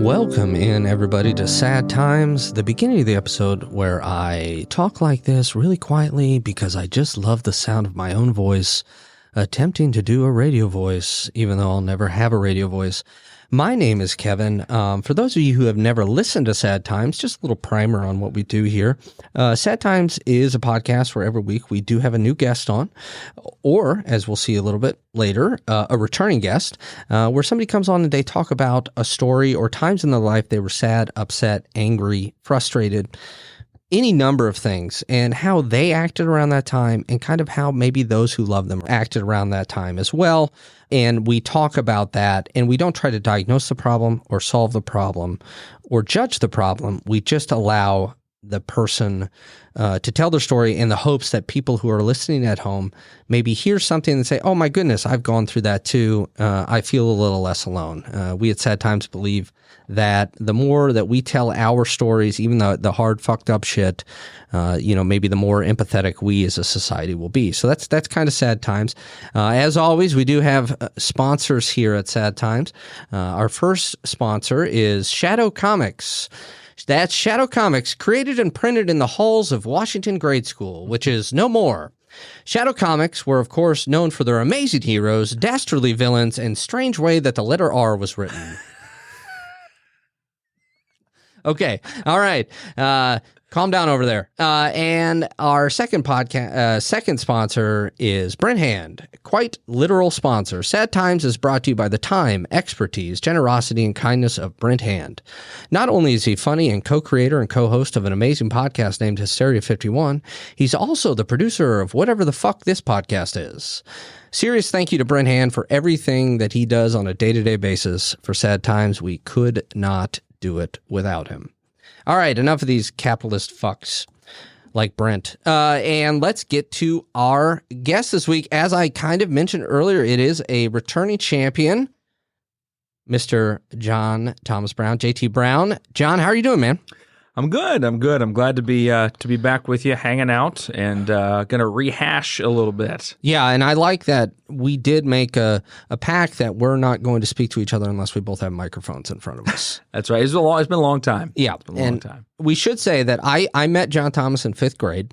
Welcome in, everybody, to Sad Times, the beginning of the episode where I talk like this really quietly because I just love the sound of my own voice, attempting to do a radio voice, even though I'll never have a radio voice. My name is Kevin. For those of you who have never listened to Sad Times, just a little primer on what we do here. Sad Times is a podcast where every week we do have a new guest on, or, as we'll see a little bit later, a returning guest, where somebody comes on and they talk about a story or times in their life they were sad, upset, angry, frustrated, any number of things, and how they acted around that time, and kind of how maybe those who love them acted around that time as well. And we talk about that, and we don't try to diagnose the problem or solve the problem or judge the problem. We just allow the person to tell their story in the hopes that people who are listening at home maybe hear something and say, oh my goodness, I've gone through that too. I feel a little less alone. We at Sad Times believe that the more that we tell our stories, even the hard, fucked up shit, maybe the more empathetic we as a society will be. So that's kind of Sad Times. As always, we do have sponsors here at Sad Times. Our first sponsor is Shadow Comics. That's Shadow Comics, created and printed in the halls of Washington Grade School, which is no more. Shadow Comics were, of course, known for their amazing heroes, dastardly villains, and strange way that the letter R was written. Okay, all right. Calm down over there. And our second sponsor is Brent Hand, quite literal sponsor. Sad Times is brought to you by the time, expertise, generosity, and kindness of Brent Hand. Not only is he funny and co-creator and co-host of an amazing podcast named Hysteria 51, he's also the producer of whatever the fuck this podcast is. Serious thank you to Brent Hand for everything that he does on a day-to-day basis for Sad Times. We could not do it without him. All right, enough of these capitalist fucks like Brent. And let's get to our guest this week. As I kind of mentioned earlier, it is a returning champion, Mr. John Thomas Brown, JT Brown. John, how are you doing, man? I'm good. I'm glad to be back with you, hanging out, and gonna rehash a little bit. Yeah, and I like that we did make a pact that we're not going to speak to each other unless we both have microphones in front of us. That's right. It's been a long time. Yeah, it's been a long time. We should say that I met John Thomas in 5th grade.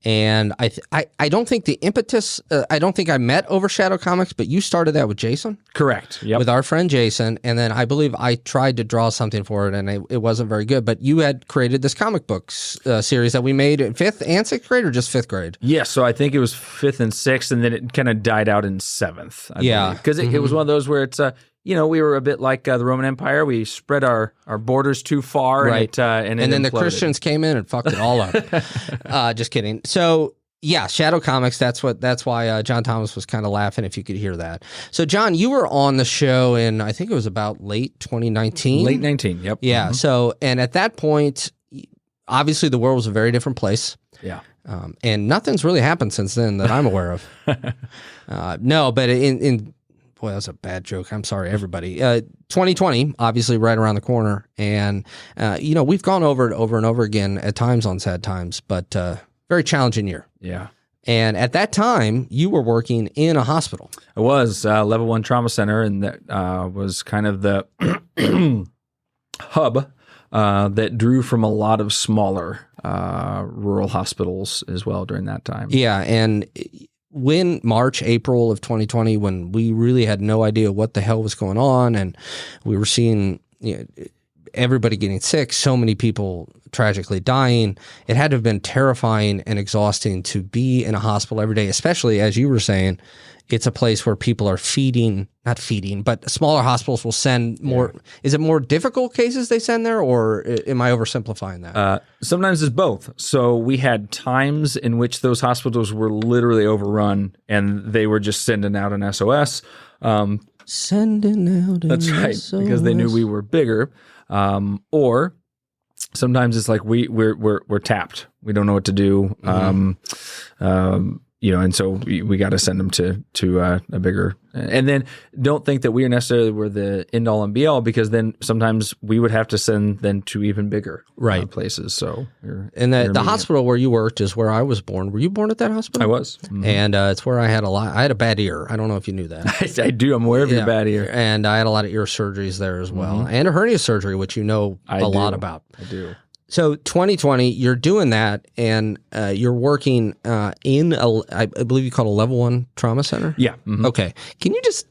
And I don't think the impetus, I don't think I met over Shadow Comics, but you started that with Jason? Correct. Yep. With our friend Jason. And then I believe I tried to draw something for it, and it wasn't very good. But you had created this comic books series that we made in 5th and 6th grade, or just 5th grade? Yeah, so I think it was 5th and 6th, and then it kind of died out in 7th. I because it was one of those where it's we were a bit like the Roman Empire. We spread our borders too far, right? And then imploded. The Christians came in and fucked it all up. Just kidding. So yeah, Shadow Comics. That's why John Thomas was kind of laughing if you could hear that. So John, you were on the show in, I think it was about late 2019. Late 19. Yep. Yeah. Mm-hmm. So, and at that point, obviously the world was a very different place. Yeah. And nothing's really happened since then that I'm aware of. No, but boy, that was a bad joke. I'm sorry, everybody. 2020, obviously right around the corner. And, we've gone over it over and over again at times on Sad Times, but very challenging year. Yeah. And at that time, you were working in a hospital. I was level 1 trauma center, and that was kind of the hub that drew from a lot of smaller rural hospitals as well during that time. Yeah, and when April of 2020, when we really had no idea what the hell was going on, and we were seeing everybody getting sick, so many people tragically dying, it had to have been terrifying and exhausting to be in a hospital every day, especially, as you were saying, it's a place where people are not feeding, but smaller hospitals will send more. Yeah. Is it more difficult cases they send there, or am I oversimplifying that? Sometimes it's both. So we had times in which those hospitals were literally overrun, and they were just sending out an SOS. Sending out an That's right, SOS. because they knew we were bigger. Or sometimes it's like we're tapped. We don't know what to do. Mm-hmm. and so we got to send them to a bigger, and then don't think that we necessarily were the end all and be all, because then sometimes we would have to send them to even bigger places. So, and the hospital where you worked is where I was born. Were you born at that hospital? I was, and it's where I had I had a bad ear. I don't know if you knew that. I do. I'm aware of your bad ear, and I had a lot of ear surgeries there as well, and a hernia surgery, which you know a lot about. I do. So 2020, you're doing that, and you're working in I believe you call it a level 1 trauma center? Yeah. Okay. Can you just,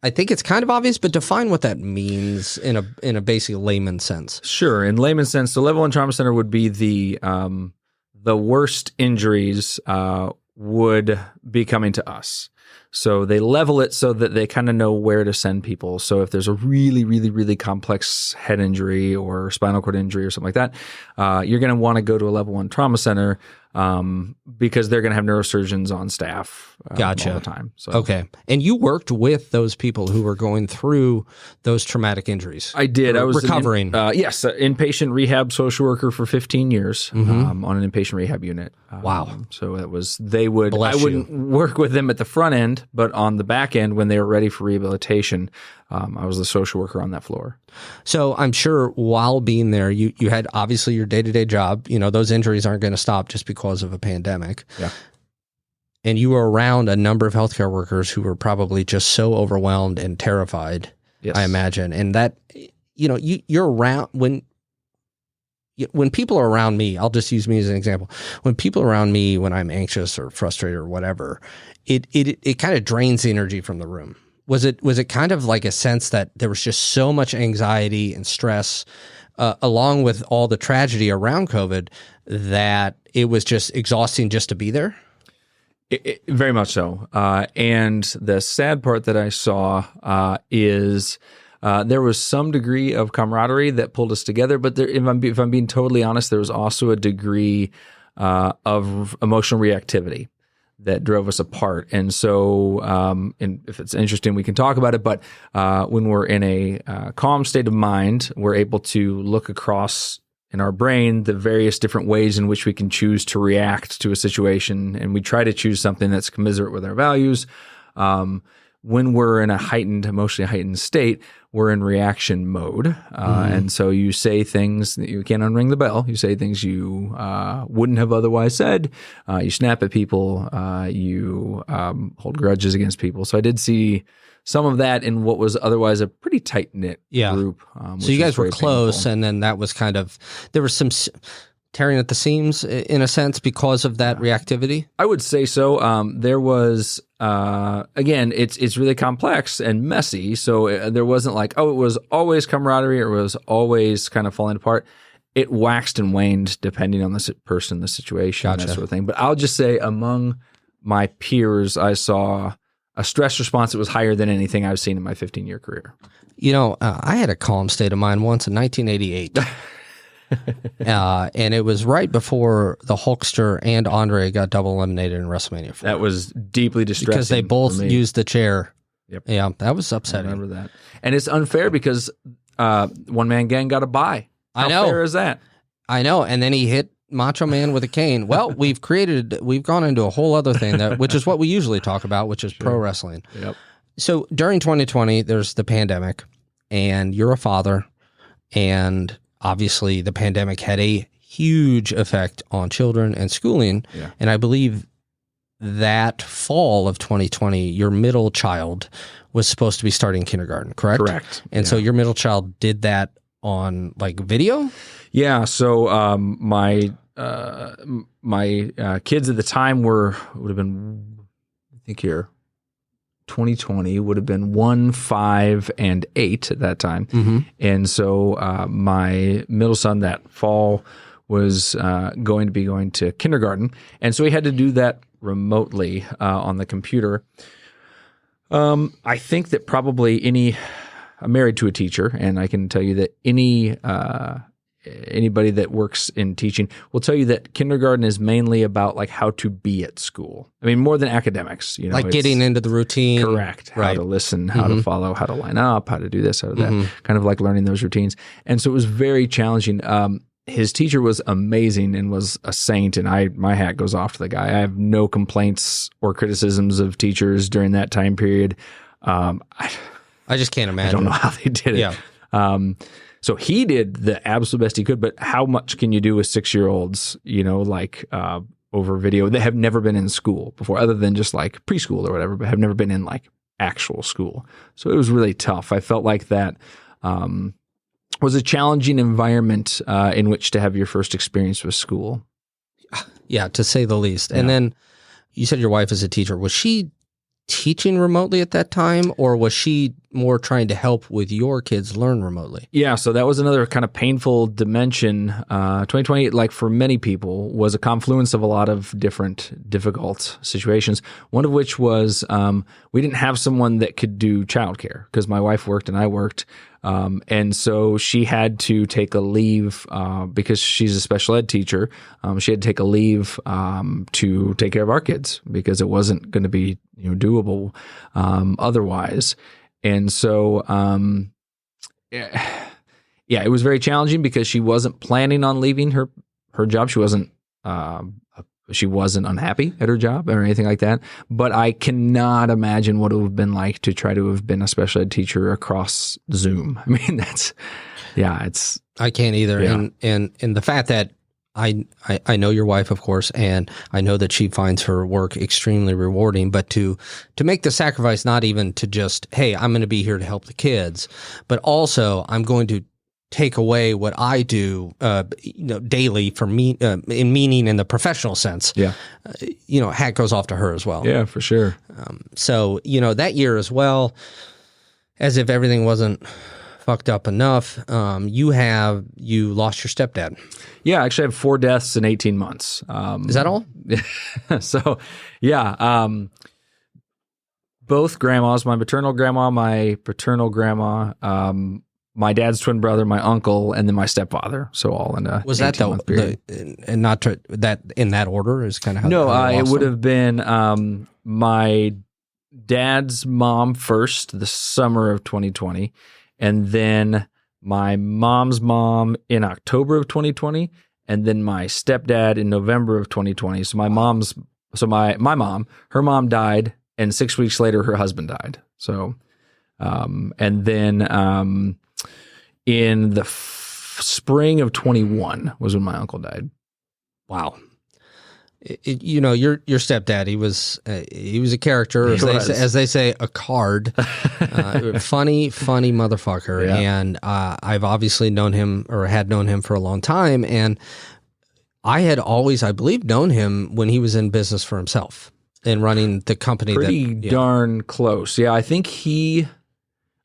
I think it's kind of obvious, but define what that means in a basic layman sense. Sure. In layman's sense, the level 1 trauma center would be the worst injuries would be coming to us. So they level it so that they kind of know where to send people. So if there's a really, really, really complex head injury or spinal cord injury or something like that, you're going to want to go to a level 1 trauma center because they're going to have neurosurgeons on staff all the time. So. Okay. And you worked with those people who were going through those traumatic injuries. I did. I was recovering. Yes, inpatient rehab social worker for 15 years on an inpatient rehab unit. Wow. So it was, I wouldn't work with them at the front end, but on the back end when they were ready for rehabilitation, I was the social worker on that floor. So I'm sure while being there, you had obviously your day-to-day job. Those injuries aren't going to stop just because of a pandemic. Yeah. And you were around a number of healthcare workers who were probably just so overwhelmed and terrified, I imagine. And that, you're around when people are around me, I'll just use me as an example. When people are around me, when I'm anxious or frustrated or whatever, it kind of drains the energy from the room. Was it kind of like a sense that there was just so much anxiety and stress, along with all the tragedy around COVID, that it was just exhausting just to be there? Very much so. And the sad part that I saw is there was some degree of camaraderie that pulled us together. But if I'm being totally honest, there was also a degree of emotional reactivity that drove us apart. And so, and if it's interesting, we can talk about it. But when we're in a calm state of mind, we're able to look across in our brain the various different ways in which we can choose to react to a situation. And we try to choose something that's commiserate with our values. When we're in a emotionally heightened state, we're in reaction mode. And so you say things that you can't unring the bell. You say things you wouldn't have otherwise said. You snap at people. You hold grudges against people. So I did see some of that in what was otherwise a pretty tight-knit group. So you guys were close, and then that was there was some tearing at the seams in a sense because of that reactivity? I would say so. There was, again, it's really complex and messy. So there wasn't like, it was always camaraderie or it was always kind of falling apart. It waxed and waned depending on the person, the situation, that sort of thing. But I'll just say among my peers, I saw a stress response that was higher than anything I've seen in my 15-year career. I had a calm state of mind once in 1988. And it was right before the Hulkster and Andre got double eliminated in WrestleMania 4. That was deeply distressing because they both used the chair. Yep. Yeah, that was upsetting. I remember that. And it's unfair because one-man gang got a bye. How fair is that? I know. And then he hit Macho Man with a cane. Well, we've gone into a whole other thing, which is what we usually talk about, which is pro wrestling. Yep. So during 2020, there's the pandemic, and you're a father, and obviously the pandemic had a huge effect on children and schooling. Yeah. And I believe that fall of 2020, your middle child was supposed to be starting kindergarten, correct? Correct. And so your middle child did that on like video? Yeah. So my kids at the time would have been, I think here, 2020 would have been 1, 5, and 8 at that time. Mm-hmm. And so my middle son that fall was going to kindergarten. And so he had to do that remotely on the computer. I think that probably I'm married to a teacher, and I can tell you that anybody that works in teaching will tell you that kindergarten is mainly about like how to be at school. I mean, more than academics, like getting into the routine. Correct. How to listen, how to follow, how to line up, how to do this, how to that, kind of like learning those routines. And so it was very challenging. his teacher was amazing and was a saint, and my hat goes off to the guy. I have no complaints or criticisms of teachers during that time period. I just can't imagine. I don't know how they did it. Yeah. So he did the absolute best he could, but how much can you do with 6-year-olds, over video? They have never been in school before, other than just like preschool or whatever, but have never been in like actual school. So it was really tough. I felt like that was a challenging environment in which to have your first experience with school. Yeah, to say the least. And then you said your wife is a teacher. Was she teaching remotely at that time, or was she more trying to help with your kids learn remotely? Yeah, so that was another kind of painful dimension. 2020, like for many people, was a confluence of a lot of different difficult situations. One of which was we didn't have someone that could do childcare because my wife worked and I worked. And so she had to take a leave because she's a special ed teacher. She had to take a leave to take care of our kids because it wasn't going to be doable otherwise. And so, it was very challenging because she wasn't planning on leaving her job. She wasn't unhappy at her job or anything like that. But I cannot imagine what it would have been like to try to have been a special ed teacher across Zoom. I mean, I can't either. Yeah. And the fact that I know your wife, of course, and I know that she finds her work extremely rewarding, but to make the sacrifice, not even to just, hey, I'm going to be here to help the kids, but also I'm going to take away what I do, daily for me, in meaning in the professional sense. Yeah. Hat goes off to her as well. Yeah, for sure. So, that year as well, as if everything wasn't fucked up enough, you lost your stepdad. Yeah, I actually have 4 deaths in 18 months. Is that all? So, yeah. Both grandmas, my maternal grandma, my paternal grandma, my dad's twin brother, my uncle, and then my stepfather. So all in a was that and not to, that in that order is kind of how. No, how it would have been my dad's mom first, the summer of 2020, and then my mom's mom in October of 2020, and then my stepdad in November of 2020. So my mom, her mom died, and 6 weeks later her husband died. So, and then in the spring of 21 was when my uncle died. Wow. Your stepdad, he was a character, as they say, a card, funny motherfucker. Yeah. And I've obviously known him, or had known him for a long time. And I had always, I believe, known him when he was in business for himself and running the company. Pretty darn close. Yeah, I think he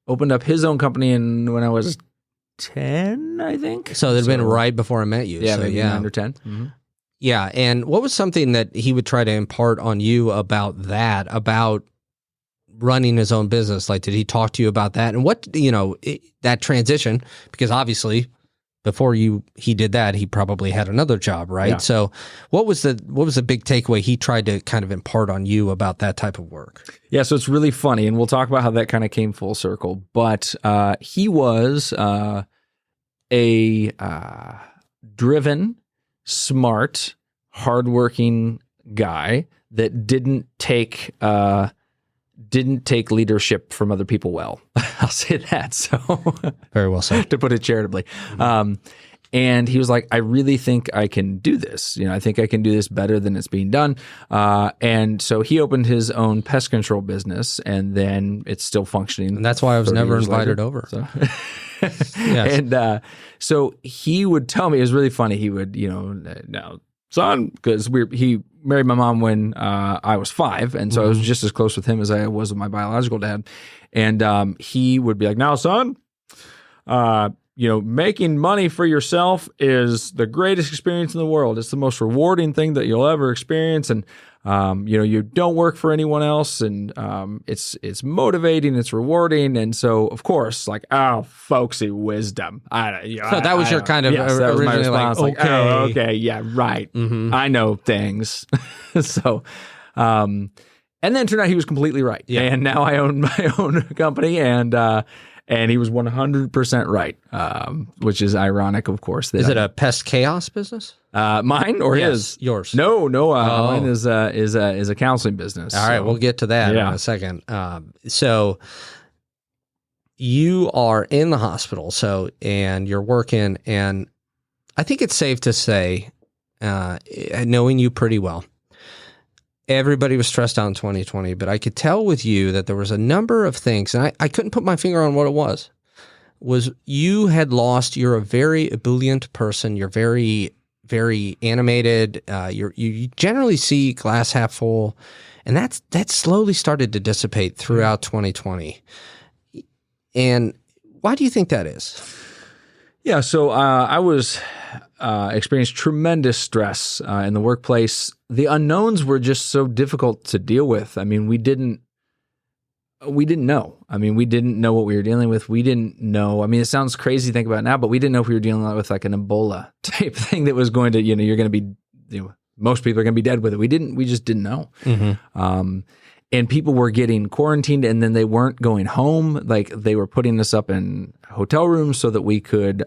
opened up his own company when I was 10, I think. So it'd been right before I met you. Yeah, so, maybe 9 or 10. Mm-hmm. Yeah, and what was something that he would try to impart on you about running his own business? Like, did he talk to you about that? And what, that transition, because obviously before he did that, he probably had another job, right? Yeah. So what was the big takeaway he tried to kind of impart on you about that type of work? Yeah, so it's really funny, and we'll talk about how that kind of came full circle. But he was a driven, smart, hardworking guy that didn't take leadership from other people well. I'll say that. So very well said, to put it charitably. Mm-hmm. And he was like, I really think I can do this. I think I can do this better than it's being done. And so he opened his own pest control business, and then it's still functioning. And that's why I was never invited over. So. Yes. And so he would tell me, it was really funny. He would, now, son, because he married my mom when I was 5, and so I was just as close with him as I was with my biological dad. And he would be like, now, son, making money for yourself is the greatest experience in the world. It's the most rewarding thing that you'll ever experience. And, you don't work for anyone else, and it's motivating, it's rewarding. And so, of course, like, folksy wisdom. So that was your kind of originally response, like, okay. Okay, yeah, right. Mm-hmm. I know things. So, and then it turned out he was completely right. Yeah. And now I own my own company, and And he was 100% right, which is ironic, of course. Is it a pest chaos business? Mine or his? Yours. No. Mine is a counseling business. All right, we'll get to that in a second. So you are in the hospital, and you're working, and I think it's safe to say, knowing you pretty well, everybody was stressed out in 2020, but I could tell with you that there was a number of things, and I couldn't put my finger on what it was you had lost, you're a very ebullient person, you're very, very animated, you generally see glass half full, and that slowly started to dissipate throughout 2020. And why do you think that is? Yeah, so I was experienced tremendous stress in the workplace. The unknowns were just so difficult to deal with. I mean, we didn't know. I mean, we didn't know what we were dealing with. We didn't know. I mean, it sounds crazy to think about now, but we didn't know if we were dealing with like an Ebola type thing that was going to, you're going to be, most people are going to be dead with it. We just didn't know. Mm-hmm. And people were getting quarantined, and then they weren't going home. Like, they were putting us up in hotel rooms so that we could,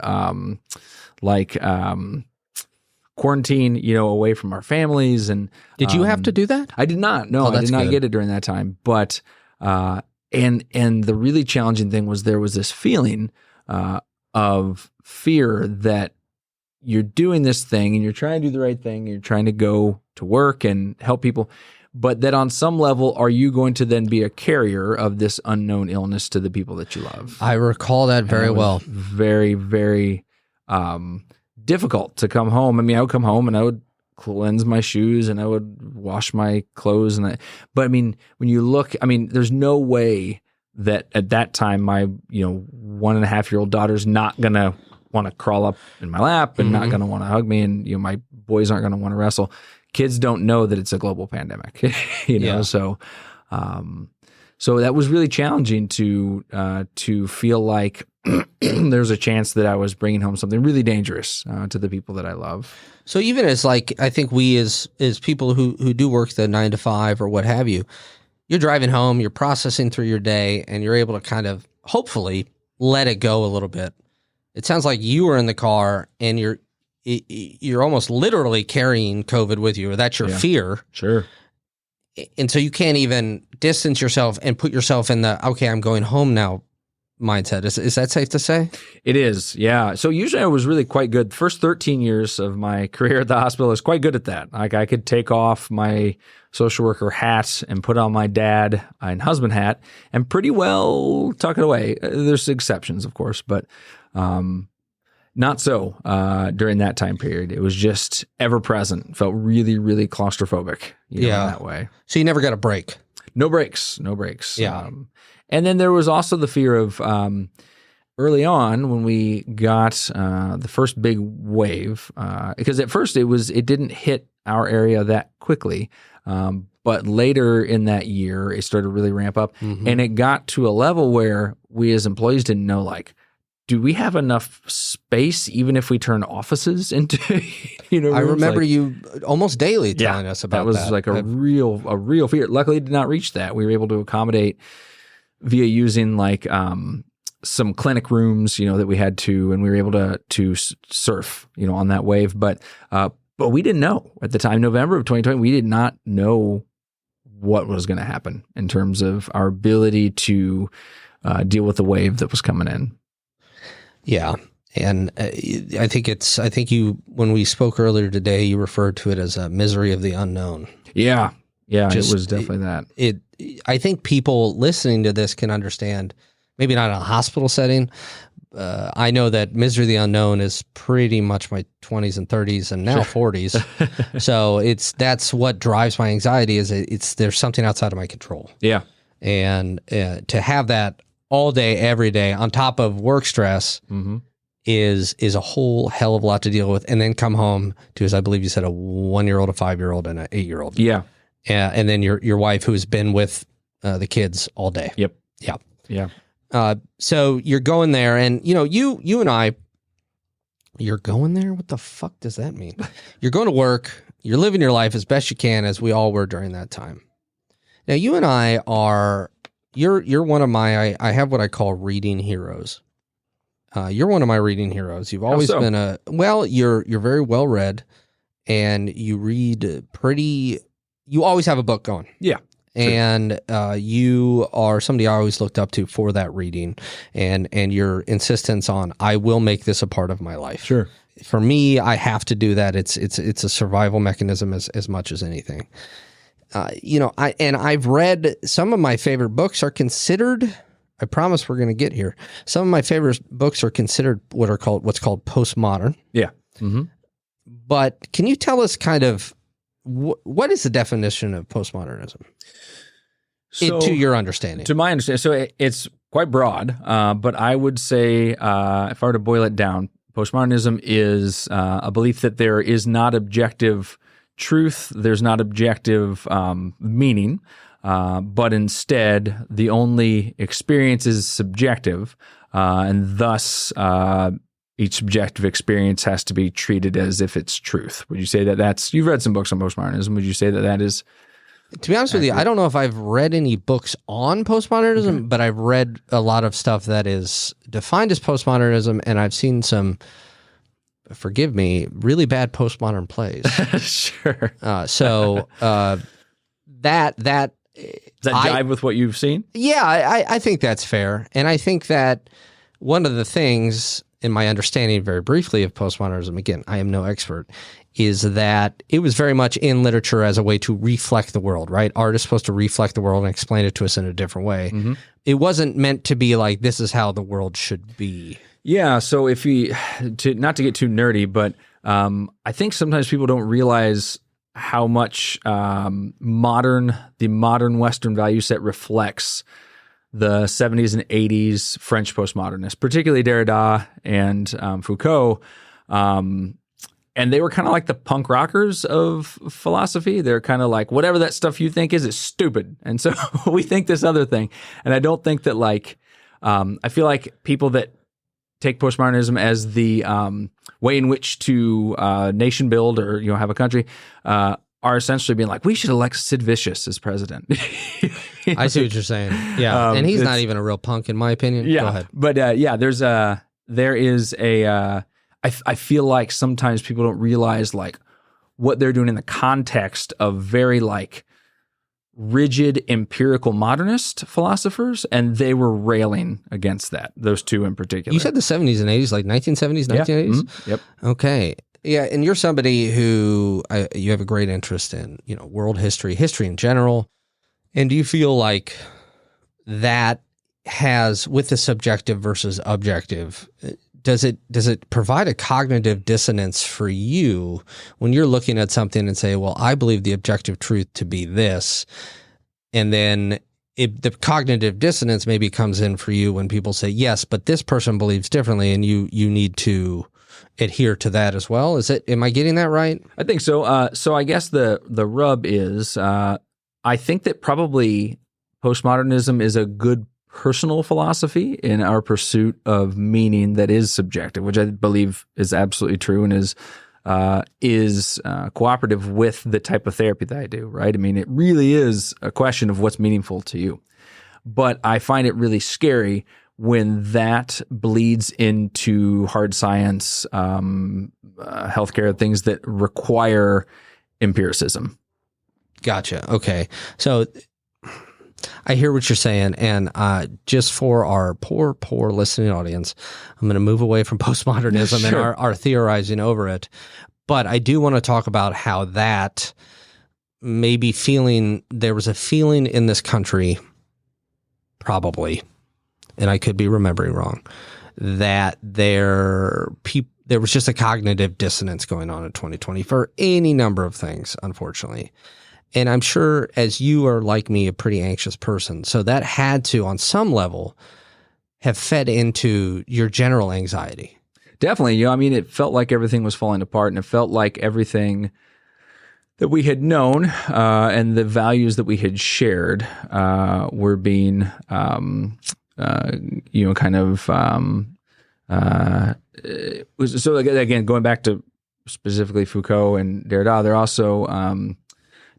quarantine, away from our families. And did you have to do that? I did not. No, I did not get it during that time. But and the really challenging thing was there was this feeling of fear that you're doing this thing and you're trying to do the right thing. And you're trying to go to work and help people. But that on some level, are you going to then be a carrier of this unknown illness to the people that you love? I recall that very well. Very, very difficult to come home. I mean, I would come home and I would cleanse my shoes and I would wash my clothes. But I mean, when you look, I mean, there's no way that at that time my 1.5-year-old daughter's not going to want to crawl up in my lap and not going to want to hug me. And, my boys aren't going to want to wrestle. Kids don't know that it's a global pandemic, So, so that was really challenging to feel like there's a chance that I was bringing home something really dangerous to the people that I love. So even as I think we as people who do work the 9 to 5 or what have you, you're driving home, you're processing through your day, and you're able to kind of hopefully let it go a little bit. It sounds like you were in the car and you're almost literally carrying COVID with you, or that's your fear. Sure. And so you can't even distance yourself and put yourself in the, okay, I'm going home now mindset. Is that safe to say? It is, yeah. So usually I was really quite good. First 13 years of my career at the hospital, I was quite good at that. Like, I could take off my social worker hat and put on my dad and husband hat and pretty well tuck it away. There's exceptions, of course, but not so during that time period. It was just ever present. Felt really, really claustrophobic in that way. So you never got a break? No breaks. Yeah. And then there was also the fear of early on when we got the first big wave, because at first it didn't hit our area that quickly. But later in that year, it started to really ramp up. Mm-hmm. And it got to a level where we as employees didn't know, do we have enough space even if we turn offices into, I remember you almost daily telling us about that. That was like a real fear. Luckily, it did not reach that. We were able to accommodate via using some clinic rooms, that we had to, and we were able to surf, on that wave. But we didn't know at the time, November of 2020, we did not know what was going to happen in terms of our ability to deal with the wave that was coming in. Yeah. And I think you, when we spoke earlier today, you referred to it as a misery of the unknown. Yeah. Yeah. It was definitely that. I think people listening to this can understand, maybe not in a hospital setting. I know that misery of the unknown is pretty much my 20s and 30s and now 40s. So that's what drives my anxiety is there's something outside of my control. Yeah. And to have that all day, every day on top of work stress is a whole hell of a lot to deal with. And then come home to, as I believe you said, a 1-year-old, a 5-year-old, and an 8-year-old. Yeah. And then your wife who's been with the kids all day. Yep. Yeah. Yeah. So you're going there, and you and I, you're going there. What the fuck does that mean? You're going to work. You're living your life as best you can, as we all were during that time. Now, you and I are, you're one of my, I have what I call reading heroes. You're one of my reading heroes. You've always been you're very well read, and you read you always have a book going. Yeah. And you are somebody I always looked up to for that reading, and your insistence on, I will make this a part of my life. Sure. For me, I have to do that. It's a survival mechanism as much as anything. I've read some of my favorite books are considered. I promise we're going to get here. Some of my favorite books are considered what's called postmodern. Yeah. Mm-hmm. But can you tell us kind of what is the definition of postmodernism? To your understanding. To my understanding. So it's quite broad, but I would say if I were to boil it down, postmodernism is a belief that there is not objective truth, there's not objective meaning, but instead the only experience is subjective, and thus each subjective experience has to be treated as if it's truth. Would you say that you've read some books on postmodernism, would you say that is... To be honest with you, I don't know if I've read any books on postmodernism, but I've read a lot of stuff that is defined as postmodernism, and I've seen some, forgive me, really bad postmodern plays. Sure. Does that jive with what you've seen? Yeah, I think that's fair. And I think that one of the things, in my understanding very briefly of postmodernism, again, I am no expert, is that it was very much in literature as a way to reflect the world, right? Art is supposed to reflect the world and explain it to us in a different way. Mm-hmm. It wasn't meant to be like, this is how the world should be. Yeah, so not to get too nerdy, but I think sometimes people don't realize how much the modern Western value set reflects the 70s and 80s French postmodernists, particularly Derrida and Foucault. And they were kind of like the punk rockers of philosophy. They're kind of like, whatever that stuff you think is stupid. And so we think this other thing. And I don't think that I feel like people that take postmodernism as the way in which to nation build or have a country are essentially being like, we should elect Sid Vicious as president. I see what you're saying. Yeah, and he's not even a real punk in my opinion. Yeah, go ahead. But there is a. I feel like sometimes people don't realize what they're doing in the context of very rigid empirical modernist philosophers, and they were railing against that. Those two in particular. You said the 70s and 80s, like 1970s, 1980s? Yeah. Mm-hmm. Yep. Okay. Yeah, and you're somebody who you have a great interest in, world history in general. And do you feel like that has, with the subjective versus objective, does it provide a cognitive dissonance for you when you're looking at something and say, well, I believe the objective truth to be this, and then the cognitive dissonance maybe comes in for you when people say, yes, but this person believes differently, and you need to adhere to that as well? Am I getting that right? I think so. So I guess the rub is, I think that probably postmodernism is a good personal philosophy in our pursuit of meaning that is subjective, which I believe is absolutely true and is cooperative with the type of therapy that I do, right? I mean, it really is a question of what's meaningful to you. But I find it really scary when that bleeds into hard science, healthcare, things that require empiricism. Gotcha. Okay. So I hear what you're saying, and just for our poor listening audience, I'm going to move away from postmodernism and our theorizing over it. But I do want to talk about how that maybe there was a feeling in this country, probably, and I could be remembering wrong, that there was just a cognitive dissonance going on in 2020 for any number of things, unfortunately. And I'm sure, as you are like me, a pretty anxious person, so that had to, on some level, have fed into your general anxiety. Definitely. I mean, it felt like everything was falling apart, and it felt like everything that we had known and the values that we had shared were being, so again, going back to specifically Foucault and Derrida, they're also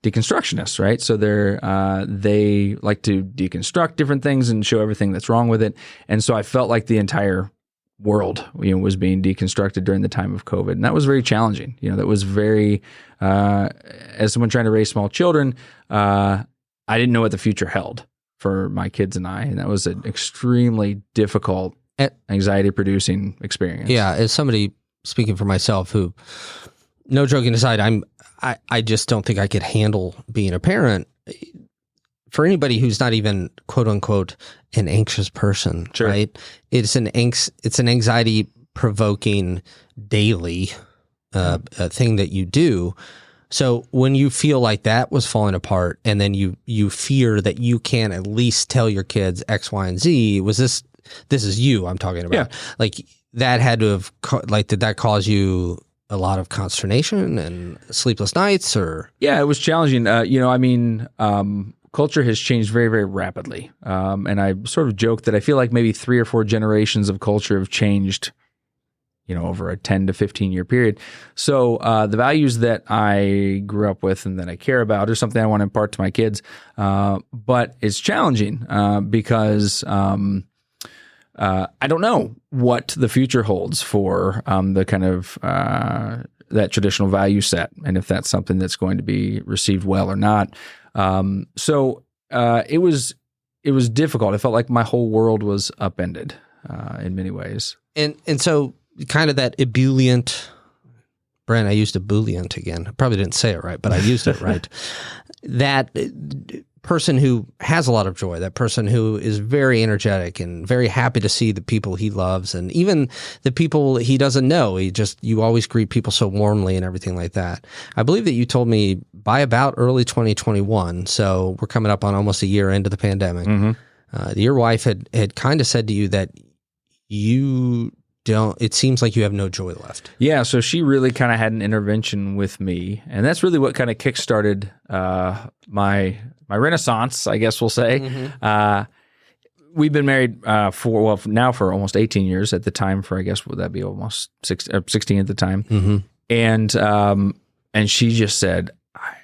deconstructionists, right? So they like to deconstruct different things and show everything that's wrong with it. And so I felt like the entire world, was being deconstructed during the time of COVID. And that was very challenging. That was very, as someone trying to raise small children, I didn't know what the future held for my kids and I. And that was an extremely difficult, anxiety-producing experience. Yeah, as somebody speaking for myself who, no joking aside, I just don't think I could handle being a parent. For anybody who's not even quote unquote an anxious person, sure. right? It's an anxiety provoking daily thing that you do. So when you feel like that was falling apart, and then you fear that you can't at least tell your kids X, Y, and Z, this is you I'm talking about. Yeah. Like that had to have did that cause you a lot of consternation and sleepless nights, or? Yeah, it was challenging. Culture has changed very, very rapidly. And I sort of joke that I feel like maybe 3 or 4 generations of culture have changed, over a 10 to 15 year period. So the values that I grew up with and that I care about are something I want to impart to my kids. But it's challenging because I don't know what the future holds for the kind of that traditional value set, and if that's something that's going to be received well or not. So it was difficult. I felt like my whole world was upended in many ways. And so kind of that ebullient, Brent, I used ebullient again. I probably didn't say it right, but I used it right. That person who has a lot of joy, that person who is very energetic and very happy to see the people he loves, and even the people he doesn't know. You always greet people so warmly and everything like that. I believe that you told me by about early 2021, so we're coming up on almost a year into the pandemic, your wife had kind of said to you that it seems like you have no joy left. Yeah. So she really kind of had an intervention with me, and that's really what kind of kickstarted my renaissance, I guess we'll say. Mm-hmm. We've been married now for almost 18 years. At the time, for I guess would that be almost 16 at the time. Mm-hmm. And she just said,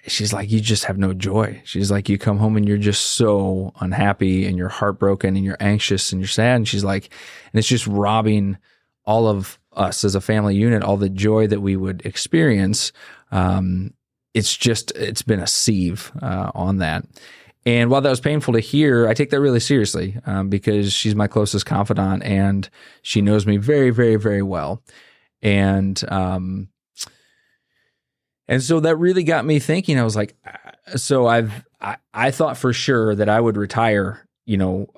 she's like, you just have no joy. She's like, you come home and you're just so unhappy and you're heartbroken and you're anxious and you're sad. And she's like, and it's just robbing all of us as a family unit, all the joy that we would experience. It's been a sieve on that. And while that was painful to hear, I take that really seriously because she's my closest confidant and she knows me very, very, very well. And so that really got me thinking. I was like, so I thought for sure that I would retire.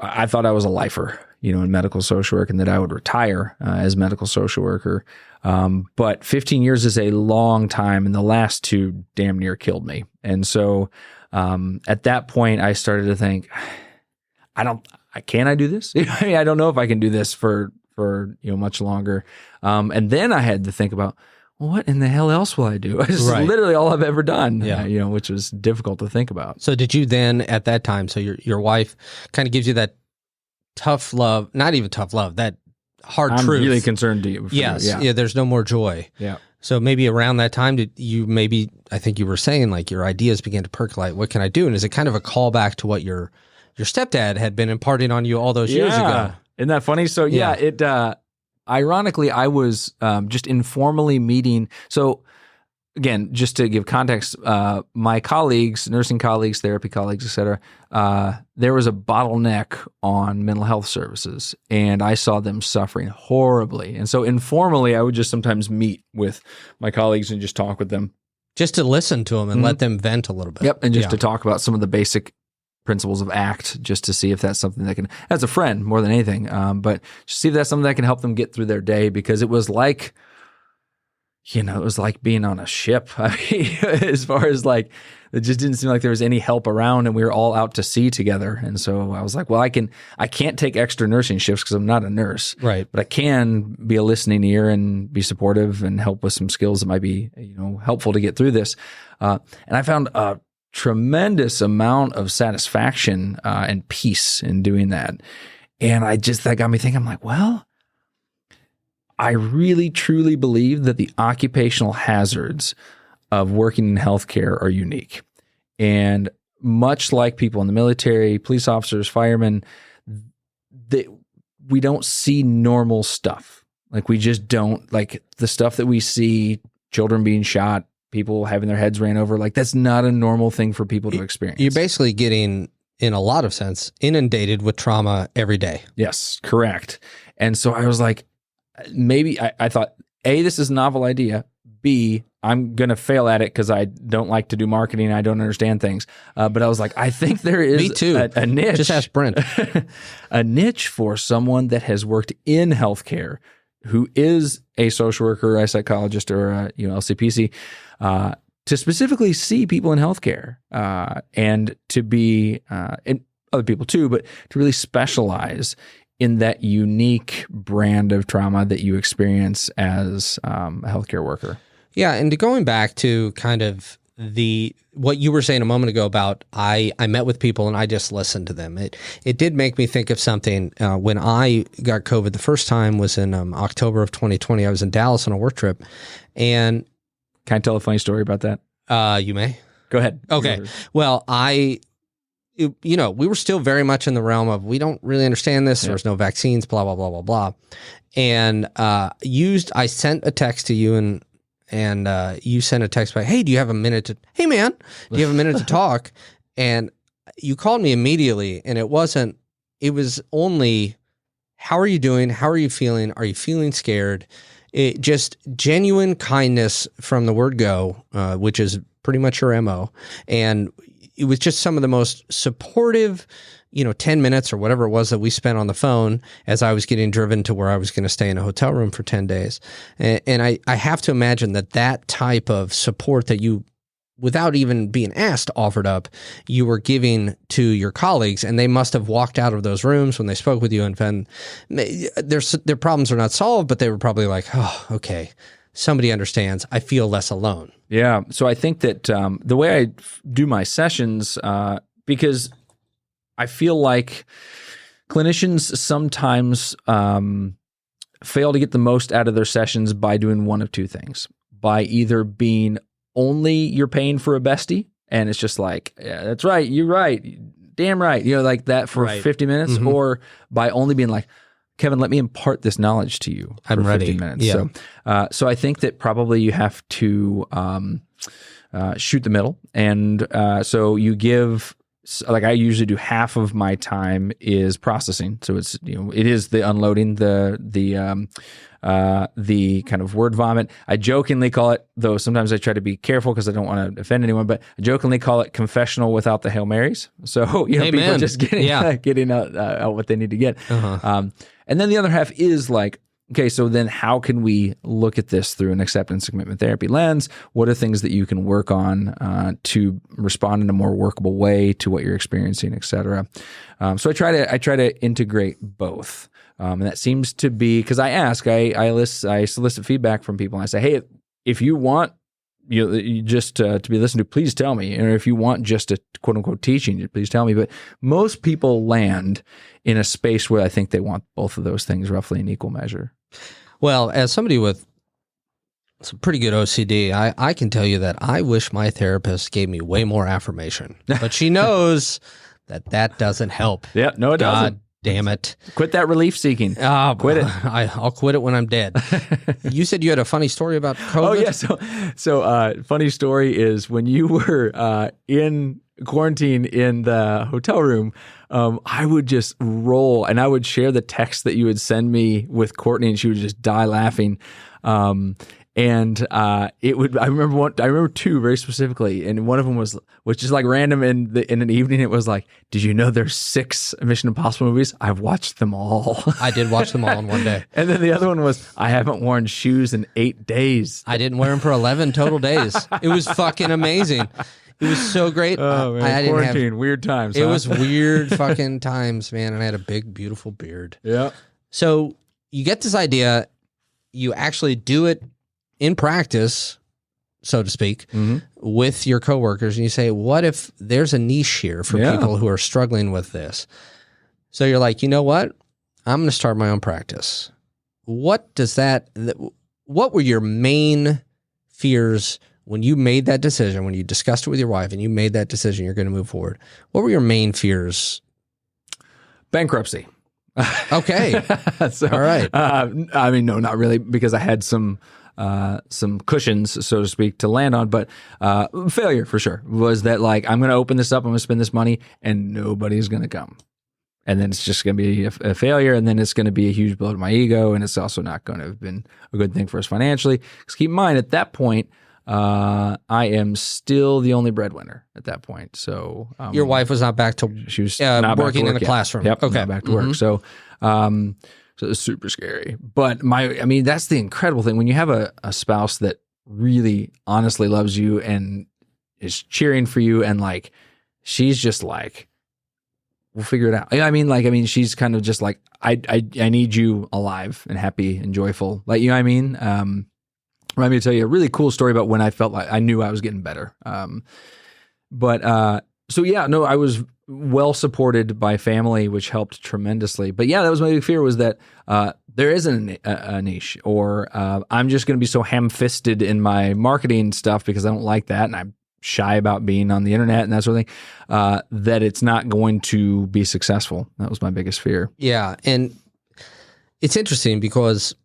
I thought I was a lifer, in medical social work, and that I would retire as a medical social worker. But 15 years is a long time, and the last 2 damn near killed me. And so at that point, I started to think, can I do this? I don't know if I can do this for much longer. And then I had to think about, what in the hell else will I do? This is literally all I've ever done, which was difficult to think about. So did you then at that time, so your wife kind of gives you that tough love, not even tough love, that hard truth. I'm really concerned to you. Yes. Yeah. There's no more joy. Yeah. So maybe around that time, I think you were saying like your ideas began to percolate. What can I do? And is it kind of a callback to what your stepdad had been imparting on you all those years ago? Isn't that funny? So ironically, I was just informally meeting. So again, just to give context, my colleagues, nursing colleagues, therapy colleagues, et cetera, there was a bottleneck on mental health services, and I saw them suffering horribly. And so informally, I would just sometimes meet with my colleagues and just talk with them. Just to listen to them and let them vent a little bit. Yep, and just to talk about some of the basic principles of ACT, just to see if that's something that can, as a friend more than anything, but just see if that's something that can help them get through their day, because it was like, it was like being on a ship. I mean, as far as like, it just didn't seem like there was any help around, and we were all out to sea together. And so I was like, well, I can't take extra nursing shifts because I'm not a nurse, right? But I can be a listening ear and be supportive and help with some skills that might be, helpful to get through this. And I found a tremendous amount of satisfaction and peace in doing that. And that got me thinking, I'm like, well, I really truly believe that the occupational hazards of working in healthcare are unique. And much like people in the military, police officers, firemen, we don't see normal stuff. Like we just don't, like the stuff that we see, children being shot, people having their heads ran over, like that's not a normal thing for people to experience. You're basically getting, in a lot of sense, inundated with trauma every day. Yes, correct. And so I was like, maybe I thought, A, this is a novel idea. B, I'm going to fail at it because I don't like to do marketing. I don't understand things. But I was like, I think there is Me too. A niche. Just ask Brent. A niche for someone that has worked in healthcare, who is a social worker, a psychologist, or a LCPC, to specifically see people in healthcare and to be, and other people too, but to really specialize in that unique brand of trauma that you experience as a healthcare worker. Yeah, and going back to kind of what you were saying a moment ago about I met with people and I just listened to them. It did make me think of something. When I got COVID the first time was in October of 2020. I was in Dallas on a work trip, and can I tell a funny story about that? You may. Go ahead. Okay. Well, we were still very much in the realm of we don't really understand this. Yeah. There's no vaccines, blah, blah, blah, blah, blah. And I sent a text to you and you sent a text back, hey, do you have a minute to, hey man, do you have a minute to talk? And you called me immediately, and it was only, how are you doing? How are you feeling? Are you feeling scared? It just genuine kindness from the word go, which is pretty much your MO. And it was just some of the most supportive, 10 minutes or whatever it was that we spent on the phone as I was getting driven to where I was going to stay in a hotel room for 10 days. And I have to imagine that type of support that you, without even being asked, offered up, you were giving to your colleagues, and they must have walked out of those rooms when they spoke with you, and then their problems are not solved, but they were probably like, oh, okay, somebody understands. I feel less alone. Yeah. So I think that the way I do my sessions, because I feel like clinicians sometimes fail to get the most out of their sessions by doing one of two things. By either being only you're paying for a bestie, and it's just like, yeah, that's right, you're right, damn right, like that for 50 minutes, mm-hmm. or by only being like, Kevin, let me impart this knowledge to you for I'm 50 ready. minutes. Yeah. So I think that probably you have to shoot the middle. And so you give, like I usually do half of my time is processing. So it's, it is the unloading, the kind of word vomit. I jokingly call it, though sometimes I try to be careful because I don't want to offend anyone, but I jokingly call it confessional without the Hail Marys. So, people just getting out what they need to get. Uh-huh. And then the other half is like, okay, so then how can we look at this through an acceptance and commitment therapy lens? What are things that you can work on to respond in a more workable way to what you're experiencing, et cetera? So I try to integrate both. And that seems to be, because I solicit feedback from people, and I say, hey, if you want you just to be listened to, please tell me. And if you want just a quote unquote teaching, please tell me. But most people land in a space where I think they want both of those things roughly in equal measure. Well, as somebody with some pretty good OCD, I can tell you that I wish my therapist gave me way more affirmation, but she knows that doesn't help. Yeah, no, it doesn't. Damn it. Quit that relief seeking. Quit it. I'll quit it when I'm dead. You said you had a funny story about COVID? Oh, yeah. So funny story is when you were in quarantine in the hotel room, I would just roll and I would share the text that you would send me with Courtney, and she would just die laughing. And it would. I remember two very specifically, and one of them was just like random in an evening. It was like, did you know there's 6 Mission Impossible movies? I've watched them all. I did watch them all in one day. And then the other one was, I haven't worn shoes in 8 days. I didn't wear them for 11 total days. It was fucking amazing. It was so great. Oh man, I quarantine, weird times. It was weird fucking times, man. And I had a big, beautiful beard. Yeah. So you get this idea, you actually do it in practice, so to speak, mm-hmm. with your coworkers, and you say, what if there's a niche here for people who are struggling with this? So you're like, you know what? I'm going to start my own practice. What were your main fears when you made that decision, when you discussed it with your wife and you made that decision, you're going to move forward, what were your main fears? Bankruptcy. Okay. So, all right. I mean, no, not really, because I had some cushions, so to speak, to land on, but failure for sure was that, like, I'm going to open this up, I'm going to spend this money, and nobody's going to come. And then it's just going to be a failure, and then it's going to be a huge blow to my ego, and it's also not going to have been a good thing for us financially. Because keep in mind, at that point, I am still the only breadwinner at that point. So your wife was not back to she was not working in the yet. classroom. Yep, okay, not back to work. So so it was super scary. But I mean, that's the incredible thing when you have a spouse that really honestly loves you and is cheering for you, and like she's just like, we'll figure it out. I mean, she's kind of just like, I need you alive and happy and joyful. Like, you know what I mean? Let me tell you a really cool story about when I felt like I knew I was getting better. So yeah, no, I was well supported by family, which helped tremendously. But yeah, that was my big fear, was that there isn't a niche, or I'm just going to be so ham-fisted in my marketing stuff because I don't like that, and I'm shy about being on the internet and that sort of thing, that it's not going to be successful. That was my biggest fear. Yeah, and it's interesting because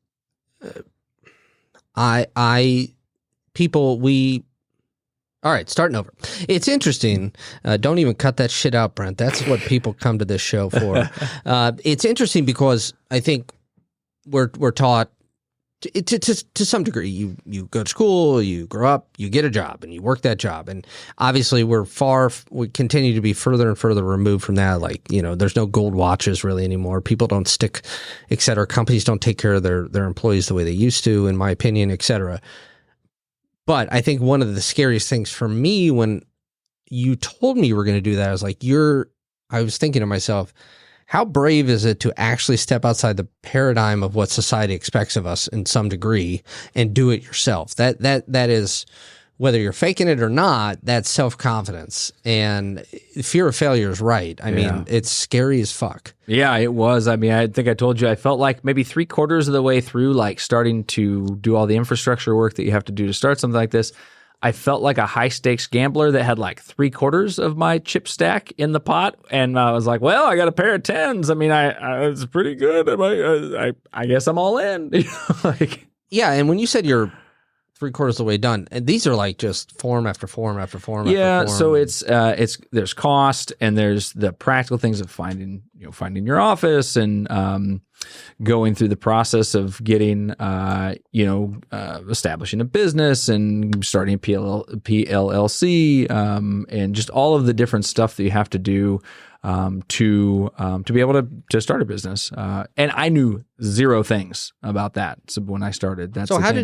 all right, starting over. It's interesting. Don't even cut that shit out, Brent. That's what people come to this show for. It's interesting because I think we're taught to some degree. You go to school, you grow up, you get a job, and you work that job. And obviously, we continue to be further and further removed from that. Like, there's no gold watches really anymore. People don't stick, et cetera. Companies don't take care of their employees the way they used to, in my opinion, et cetera. But I think one of the scariest things for me when you told me you were going to do that, I was like, I was thinking to myself, how brave is it to actually step outside the paradigm of what society expects of us in some degree and do it yourself? That is, whether you're faking it or not, that's self-confidence. And fear of failure is right. I mean, it's scary as fuck. Yeah, it was. I mean, I think I told you, I felt like maybe 3/4 of the way through, like starting to do all the infrastructure work that you have to do to start something like this, I felt like a high-stakes gambler that had like 3/4 of my chip stack in the pot. And I was like, well, I got a pair of 10s. I mean, it's pretty good. I guess I'm all in. Yeah, and when you said you're 3/4 of the way done, and these are like just form after form after form. Yeah, after so form. it's there's cost, and there's the practical things of finding your office, and going through the process of getting establishing a business and starting a PLLC, and just all of the different stuff that you have to do to be able to start a business. And I knew zero things about that. So when I started,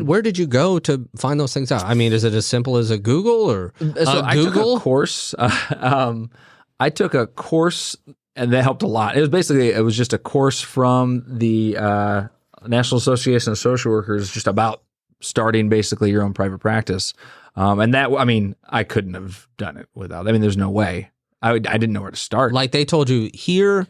where did you go to find those things out? I mean, is it as simple as a Google or I took a course. I took a course, and that helped a lot. It was just a course from the National Association of Social Workers, just about starting basically your own private practice. And that, I mean, I couldn't have done it without. I mean, there's no way. I didn't know where to start. Like they told you, here,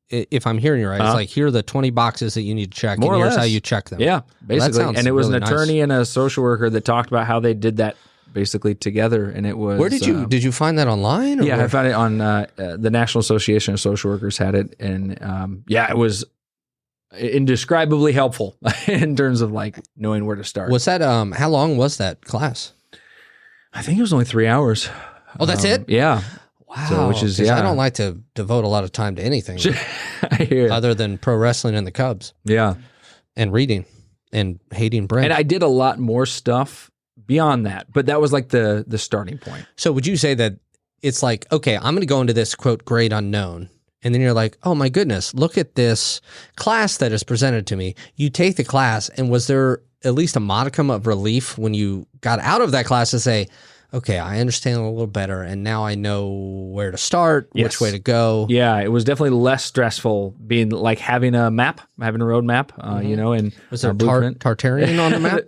if I'm hearing you right, it's like, here are the 20 boxes that you need to check, and here's how you check them. Yeah, basically. Well, and it was really an attorney and a social worker that talked about how they did that basically together. And it was... Where did you find that online? Yeah, I found it on the National Association of Social Workers had it. And it was indescribably helpful in terms of like knowing where to start. Was that, how long was that class? I think it was only 3 hours. Oh, that's it? Yeah. Wow. So, which is, I don't like to devote a lot of time to anything other than pro wrestling and the Cubs. Yeah. And reading and hating Brent. And I did a lot more stuff beyond that, but that was like the starting point. So would you say that it's like, okay, I'm going to go into this quote great unknown, and then you're like, oh my goodness, look at this class that is presented to me. You take the class, and was there at least a modicum of relief when you got out of that class to say, okay, I understand a little better, and now I know where to start, which way to go. Yeah, it was definitely less stressful being like having a map, having a road map, and was there Tartarian on the map?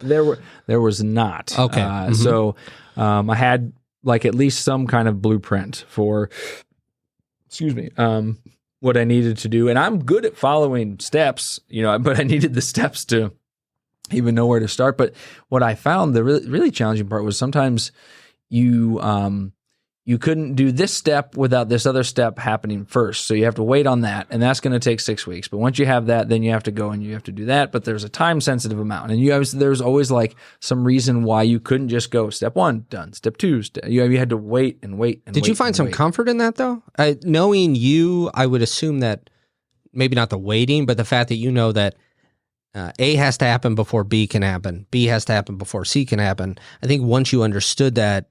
There was not. Okay. So I had like at least some kind of blueprint for, what I needed to do. And I'm good at following steps, but I needed the steps to even know where to start. But what I found the really challenging part was sometimes you couldn't do this step without this other step happening first. So you have to wait on that, and that's going to take 6 weeks. But once you have that, then you have to go and you have to do that. But there's a time sensitive amount, and there's always like some reason why you couldn't just go step 1 done, step 2. You had to wait and wait and Did wait. you find some comfort in that though? Knowing you, I would assume that maybe not the waiting, but the fact that you know that A has to happen before B can happen, B has to happen before C can happen. I think once you understood that,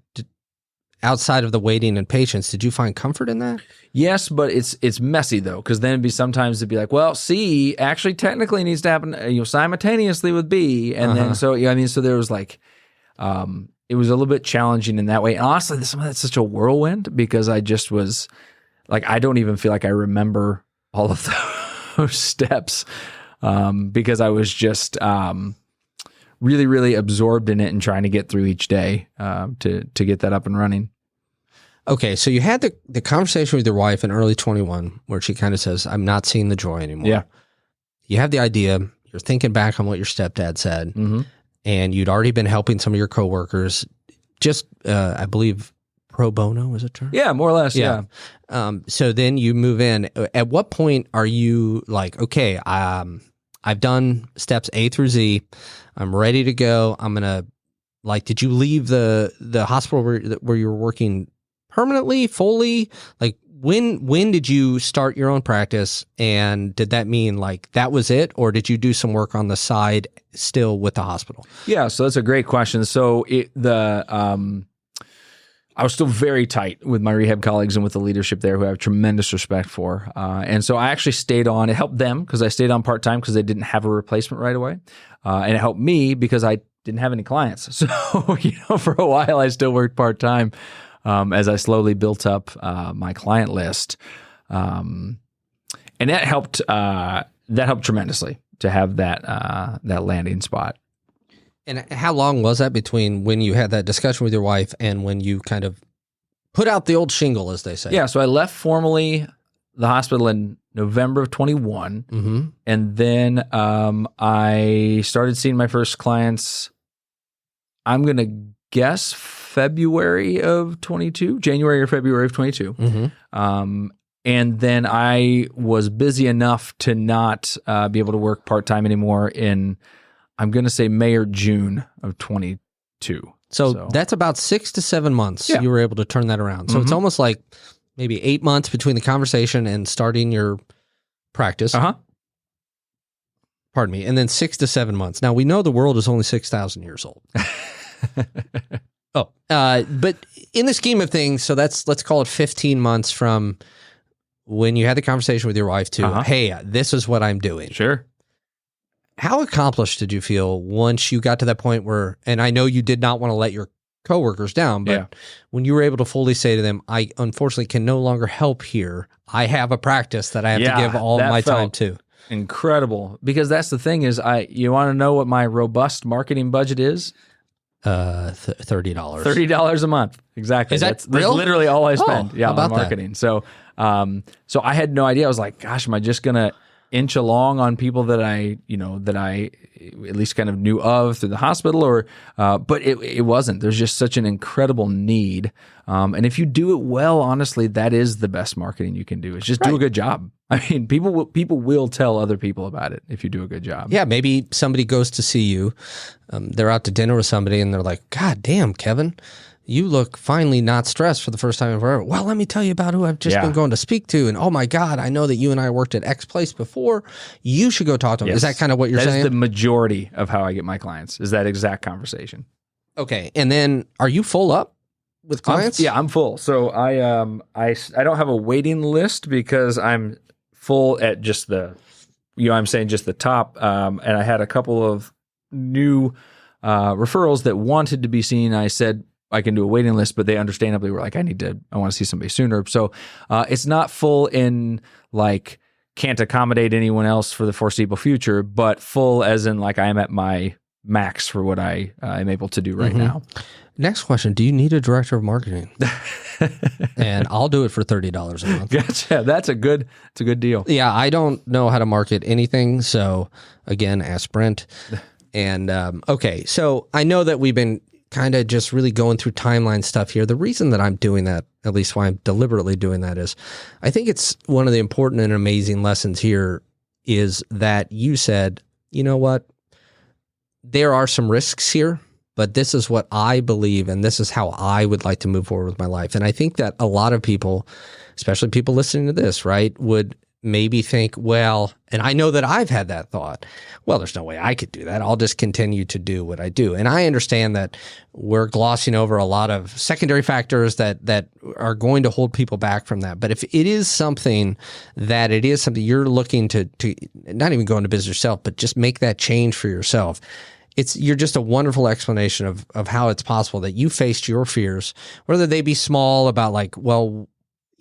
outside of the waiting and patience, did you find comfort in that? Yes, but it's messy though, because then it'd be like, well, C actually technically needs to happen, simultaneously with B, and then so there was like, it was a little bit challenging in that way. And honestly, some of that's such a whirlwind because I just was like, I don't even feel like I remember all of those steps because I was just really, really absorbed in it and trying to get through each day to get that up and running. Okay, so you had the conversation with your wife in early 21 where she kind of says, I'm not seeing the joy anymore. Yeah. You have the idea, you're thinking back on what your stepdad said, and you'd already been helping some of your coworkers, just, I believe, pro bono is a term? Yeah, more or less, yeah. So then you move in. At what point are you like, okay, I've done steps A through Z. I'm ready to go. I'm going to, like, did you leave the hospital where you were working permanently, fully? Like, when did you start your own practice? And did that mean like that was it? Or did you do some work on the side still with the hospital? Yeah, so that's a great question. So I was still very tight with my rehab colleagues and with the leadership there who I have tremendous respect for. And so I actually stayed on. It helped them because I stayed on part-time because they didn't have a replacement right away. And it helped me because I didn't have any clients. So, for a while I still worked part-time as I slowly built up my client list. And that helped tremendously to have that landing spot. And how long was that between when you had that discussion with your wife and when you kind of put out the old shingle, as they say? Yeah, so I left formally the hospital in November of 21. And then I started seeing my first clients, I'm going to guess February of 22, January or February of 22. And then I was busy enough to not be able to work part-time anymore in, I'm going to say May or June of 22. So that's about 6 to 7 months you were able to turn that around. So it's almost like maybe 8 months between the conversation and starting your practice. Pardon me. And then 6 to 7 months. Now, we know the world is only 6,000 years old. But in the scheme of things, so let's call it 15 months from when you had the conversation with your wife to, hey, this is what I'm doing. Sure. How accomplished did you feel once you got to that point where, and I know you did not want to let your coworkers down, but when you were able to fully say to them, I unfortunately can no longer help here. I have a practice that I have to give all of my time to. Incredible. Because that's the thing is, you want to know what my robust marketing budget is? $30. $30 a month. Exactly. Is that that's real? Literally all I spend. How about on marketing. That? So I had no idea. I was like, gosh, am I just going to inch along on people that I at least kind of knew of through the hospital, or but it wasn't. There's just such an incredible need, and if you do it well, honestly, that is the best marketing you can do. Is just do a good job. I mean, people will tell other people about it if you do a good job. Yeah, maybe somebody goes to see you. They're out to dinner with somebody, and they're like, "God damn, Kevin, you look finally not stressed for the first time in forever." Well, let me tell you about who I've just been going to speak to. And oh my God, I know that you and I worked at X place before. You should go talk to him. Yes. Is that kind of what you're saying? That is the majority of how I get my clients, is that exact conversation. Okay. And then are you full up with clients? I'm full. So I don't have a waiting list because I'm full at just I'm saying just the top. And I had a couple of new referrals that wanted to be seen. I said, I can do a waiting list, but they understandably were like, I want to see somebody sooner. So it's not full in like can't accommodate anyone else for the foreseeable future, but full as in like I am at my max for what I am able to do right now. Next question. Do you need a director of marketing? And I'll do it for $30 a month. Gotcha. That's a good deal. Yeah. I don't know how to market anything. So again, ask Brent. And okay, so I know that we've been kind of just really going through timeline stuff here. The reason that I'm doing that, at least why I'm deliberately doing that, is I think it's one of the important and amazing lessons here is that you said, you know what, there are some risks here, but this is what I believe, and this is how I would like to move forward with my life. And I think that a lot of people, especially people listening to this, right, would maybe think, well, and I know that I've had that thought, well, there's no way I could do that. I'll just continue to do what I do. And I understand that we're glossing over a lot of secondary factors that are going to hold people back from that. But if it is something you're looking to not even go into business yourself, but just make that change for yourself, you're just a wonderful explanation of how it's possible that you faced your fears, whether they be small about like, well,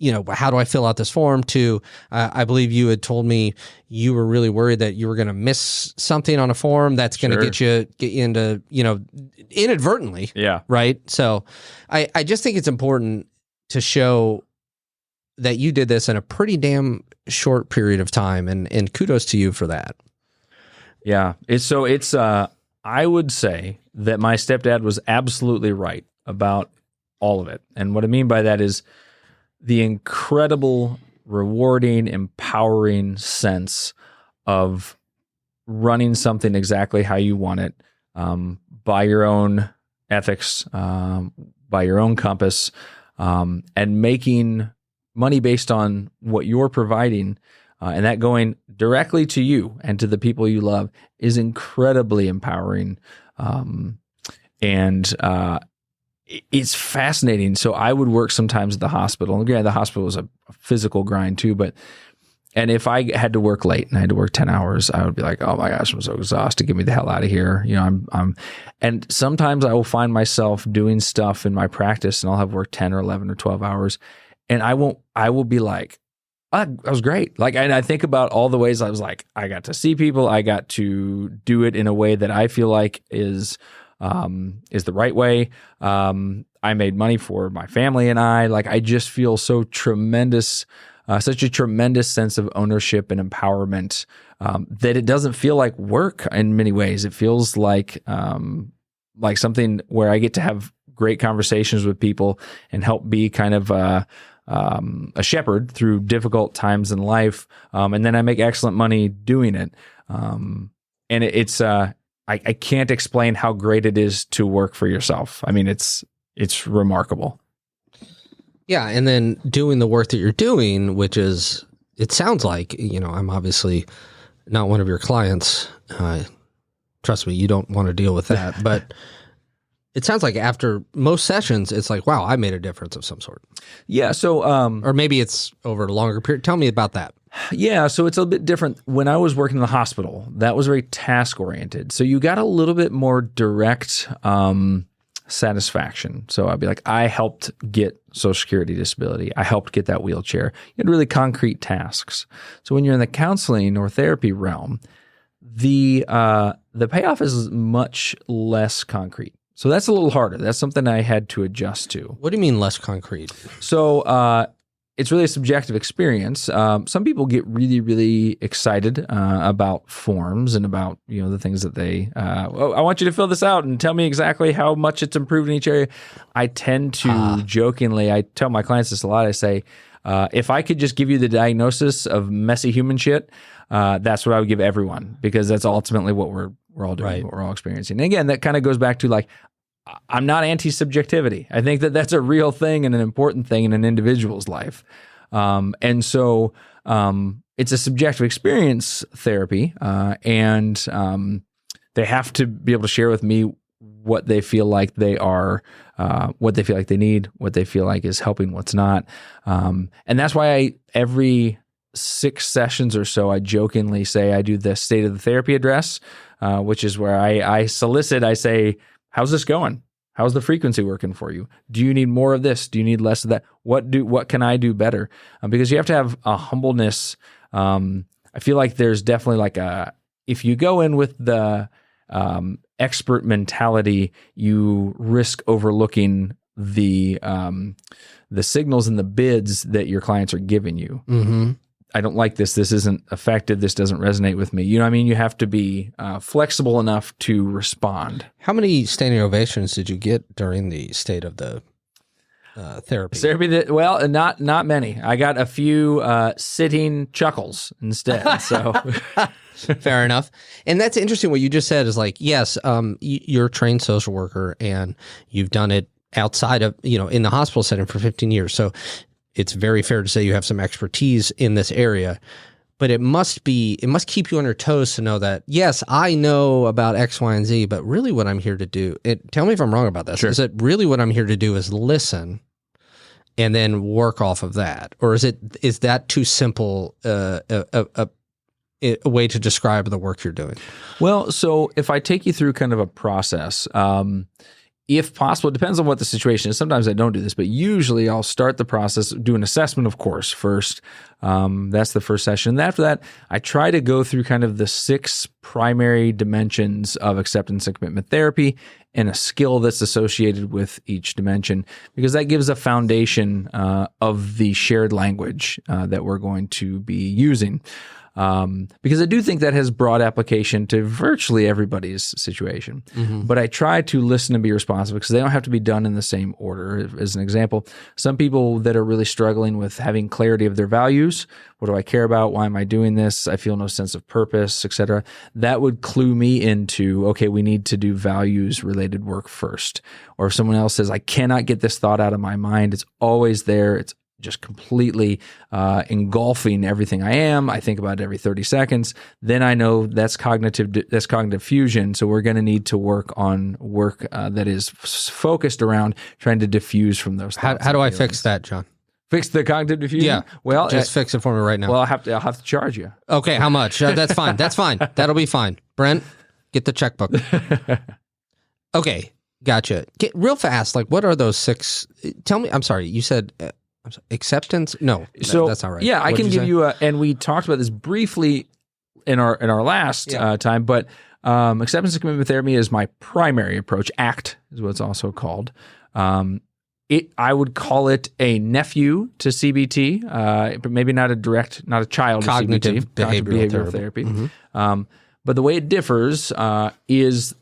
you know, how do I fill out this form, to I believe you had told me you were really worried that you were going to miss something on a form that's going to get you into, you know, inadvertently. Yeah. Right. So I just think it's important to show that you did this in a pretty damn short period of time, and kudos to you for that. Yeah. I would say that my stepdad was absolutely right about all of it. And what I mean by that is the incredible, rewarding, empowering sense of running something exactly how you want it, by your own ethics, by your own compass, and making money based on what you're providing, and that going directly to you and to the people you love is incredibly empowering. It's fascinating. So I would work sometimes at the hospital. And again, the hospital was a physical grind too, and if I had to work late and I had to work 10 hours, I would be like, oh my gosh, I'm so exhausted. Get me the hell out of here. You know, and sometimes I will find myself doing stuff in my practice and I'll have worked 10 or 11 or 12 hours. And I will be like, oh, that was great. Like, and I think about all the ways I was like, I got to see people. I got to do it in a way that I feel like is the right way. I made money for my family and I just feel so tremendous, such a tremendous sense of ownership and empowerment, that it doesn't feel like work in many ways. It feels like something where I get to have great conversations with people and help be kind of, a shepherd through difficult times in life. And then I make excellent money doing it. And I can't explain how great it is to work for yourself. I mean, it's remarkable. Yeah. And then doing the work that you're doing, which is, it sounds like, you know, I'm obviously not one of your clients. Trust me, you don't want to deal with that, but it sounds like after most sessions, it's like, wow, I made a difference of some sort. Yeah. So, or maybe it's over a longer period. Tell me about that. Yeah, so it's a bit different. When I was working in the hospital, that was very task-oriented. So you got a little bit more direct satisfaction. So I'd be like, I helped get Social Security disability. I helped get that wheelchair. You had really concrete tasks. So when you're in the counseling or therapy realm, the payoff is much less concrete. So that's a little harder. That's something I had to adjust to. What do you mean less concrete? So it's really a subjective experience. Some people get really, really excited about forms and about, you know, the things that they, I want you to fill this out and tell me exactly how much it's improved in each area. I tend to jokingly, I tell my clients this a lot. I say, if I could just give you the diagnosis of messy human shit, that's what I would give everyone, because that's ultimately what we're all doing, right, what we're all experiencing. And again, that kind of goes back to like, I'm not anti-subjectivity. I think that that's a real thing and an important thing in an individual's life. And so it's a subjective experience therapy, and they have to be able to share with me what they feel like they are, what they feel like they need, what they feel like is helping, what's not. And that's why every 6 sessions or so, I jokingly say I do the state of the therapy address, which is where I solicit, I say, how's this going? How's the frequency working for you? Do you need more of this? Do you need less of that? What can I do better? Because you have to have a humbleness. I feel like there's definitely if you go in with the expert mentality, you risk overlooking the signals and the bids that your clients are giving you. Mm-hmm. I don't like this. This isn't effective. This doesn't resonate with me. You know what I mean? You have to be flexible enough to respond. How many standing ovations did you get during the state of the therapy? Well, not many. I got a few sitting chuckles instead. So fair enough. And that's interesting. What you just said is like, yes, you're a trained social worker and you've done it outside of, in the hospital setting for 15 years. So it's very fair to say you have some expertise in this area, but it must keep you on your toes to know that, yes, I know about X, Y, and Z, but really what I'm here to do, tell me if I'm wrong about this. Sure. Is it really what I'm here to do is listen and then work off of that? Or is that too simple a way to describe the work you're doing? Well, so if I take you through kind of a process, if possible, it depends on what the situation is. Sometimes I don't do this, but usually I'll start the process, do an assessment, of course, first. That's the first session. And after that, I try to go through kind of the 6 primary dimensions of acceptance and commitment therapy and a skill that's associated with each dimension, because that gives a foundation of the shared language that we're going to be using. Because I do think that has broad application to virtually everybody's situation. Mm-hmm. But I try to listen and be responsive because they don't have to be done in the same order. As an example, some people that are really struggling with having clarity of their values, what do I care about? Why am I doing this? I feel no sense of purpose, etc. That would clue me into, okay, we need to do values related work first. Or if someone else says, I cannot get this thought out of my mind, it's always there, it's just completely engulfing everything I am. I think about it every 30 seconds. Then I know that's cognitive fusion. So we're going to need to work on work that is focused around trying to diffuse from those thoughts. How do I fix that, John? Fix the cognitive diffusion? Yeah. Well, just fix it for me right now. Well, I'll have to charge you. Okay. How much? That's fine. That's fine. That'll be fine. Brent, get the checkbook. Okay. Gotcha. Real fast. Like, what are those 6? Tell me. I'm sorry. You said acceptance? No, that's not right. Yeah, I can give you and we talked about this briefly in our last time, but acceptance and commitment therapy is my primary approach. ACT is what it's also called. I would call it a nephew to CBT, but maybe not a child cognitive to CBT. Behavioral therapy. Mm-hmm. But the way it differs is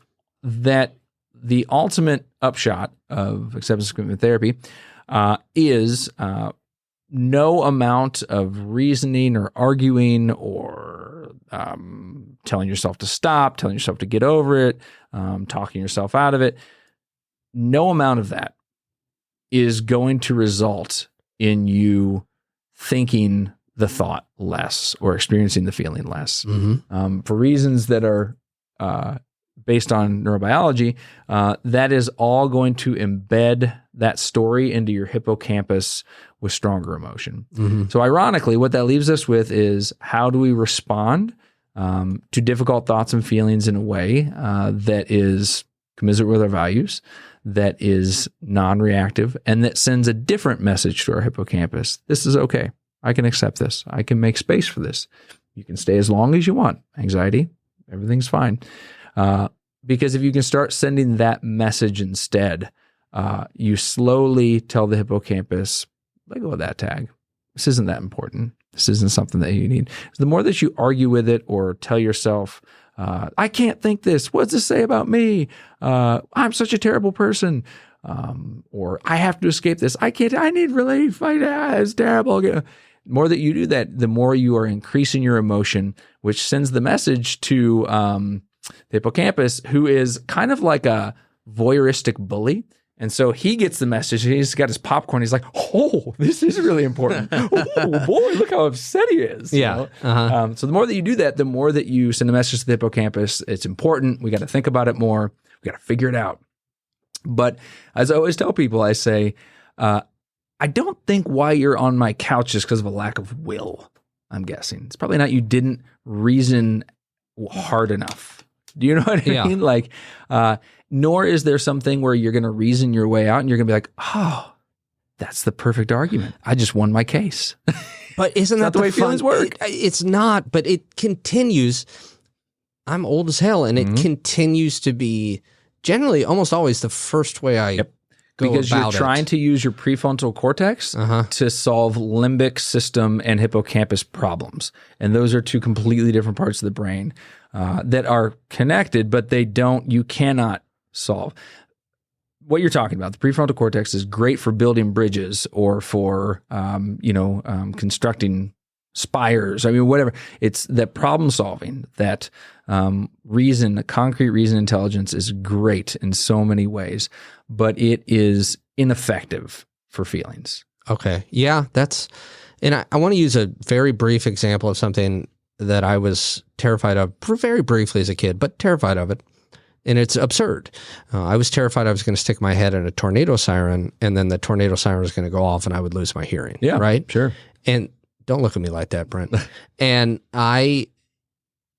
that the ultimate upshot of acceptance and commitment therapy is no amount of reasoning or arguing or telling yourself to stop, telling yourself to get over it, talking yourself out of it. No amount of that is going to result in you thinking the thought less or experiencing the feeling less. Mm-hmm. For reasons that are based on neurobiology, that is all going to embed that story into your hippocampus with stronger emotion. Mm-hmm. So ironically, what that leaves us with is how do we respond to difficult thoughts and feelings in a way that is commiserate with our values, that is non-reactive, and that sends a different message to our hippocampus. This is okay. I can accept this. I can make space for this. You can stay as long as you want. Anxiety, everything's fine. Because if you can start sending that message instead, you slowly tell the hippocampus, let go of that tag. This isn't that important. This isn't something that you need. So the more that you argue with it or tell yourself, I can't think this. What does this say about me? I'm such a terrible person. Or I have to escape this. I need relief. It's terrible. The more that you do that, the more you are increasing your emotion, which sends the message to the hippocampus, who is kind of like a voyeuristic bully. And so he gets the message. He's got his popcorn. He's like, oh, this is really important. Oh, boy, look how upset he is. Yeah. Uh-huh. So the more that you do that, the more that you send a message to the hippocampus. It's important. We got to think about it more. We got to figure it out. But as I always tell people, I say, I don't think why you're on my couch is because of a lack of will, I'm guessing. It's probably not you didn't reason hard enough. Do you know what I mean? Like, nor is there something where you're going to reason your way out and you're going to be like, oh, that's the perfect argument. I just won my case. But isn't that the way feelings work? It's not, but it continues. I'm old as hell, and it continues to be generally almost always the first way I go because about you're trying to use your prefrontal cortex to solve limbic system and hippocampus problems. And those are two completely different parts of the brain that are connected, but you cannot solve. What you're talking about, the prefrontal cortex is great for building bridges or for, constructing spires. I mean, whatever. It's that problem solving, that reason, concrete reason intelligence is great in so many ways, but it is ineffective for feelings. Okay. Yeah, and I want to use a very brief example of something that I was terrified of very briefly as a kid, but terrified of it. And it's absurd. I was terrified I was going to stick my head in a tornado siren, and then the tornado siren was going to go off and I would lose my hearing. Yeah. Right? Sure. And don't look at me like that, Brent. And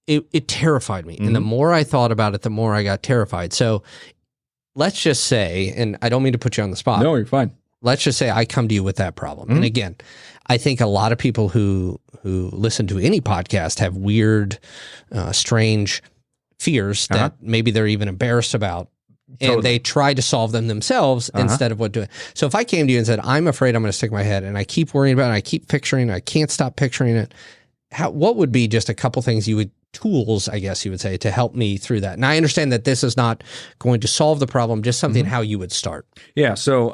it terrified me. And the more I thought about it, the more I got terrified. So let's just say, and I don't mean to put you on the spot. No, you're fine. Let's just say I come to you with that problem. And again, I think a lot of people who listen to any podcast have weird, strange fears that maybe they're even embarrassed about. And they try to solve them themselves instead of doing. So if I came to you and said, I'm afraid I'm going to stick my head, and I keep worrying about it, and I keep picturing it, I can't stop picturing it, what would be just a couple things tools, I guess you would say, to help me through that? And I understand that this is not going to solve the problem, just something how you would start. Yeah. So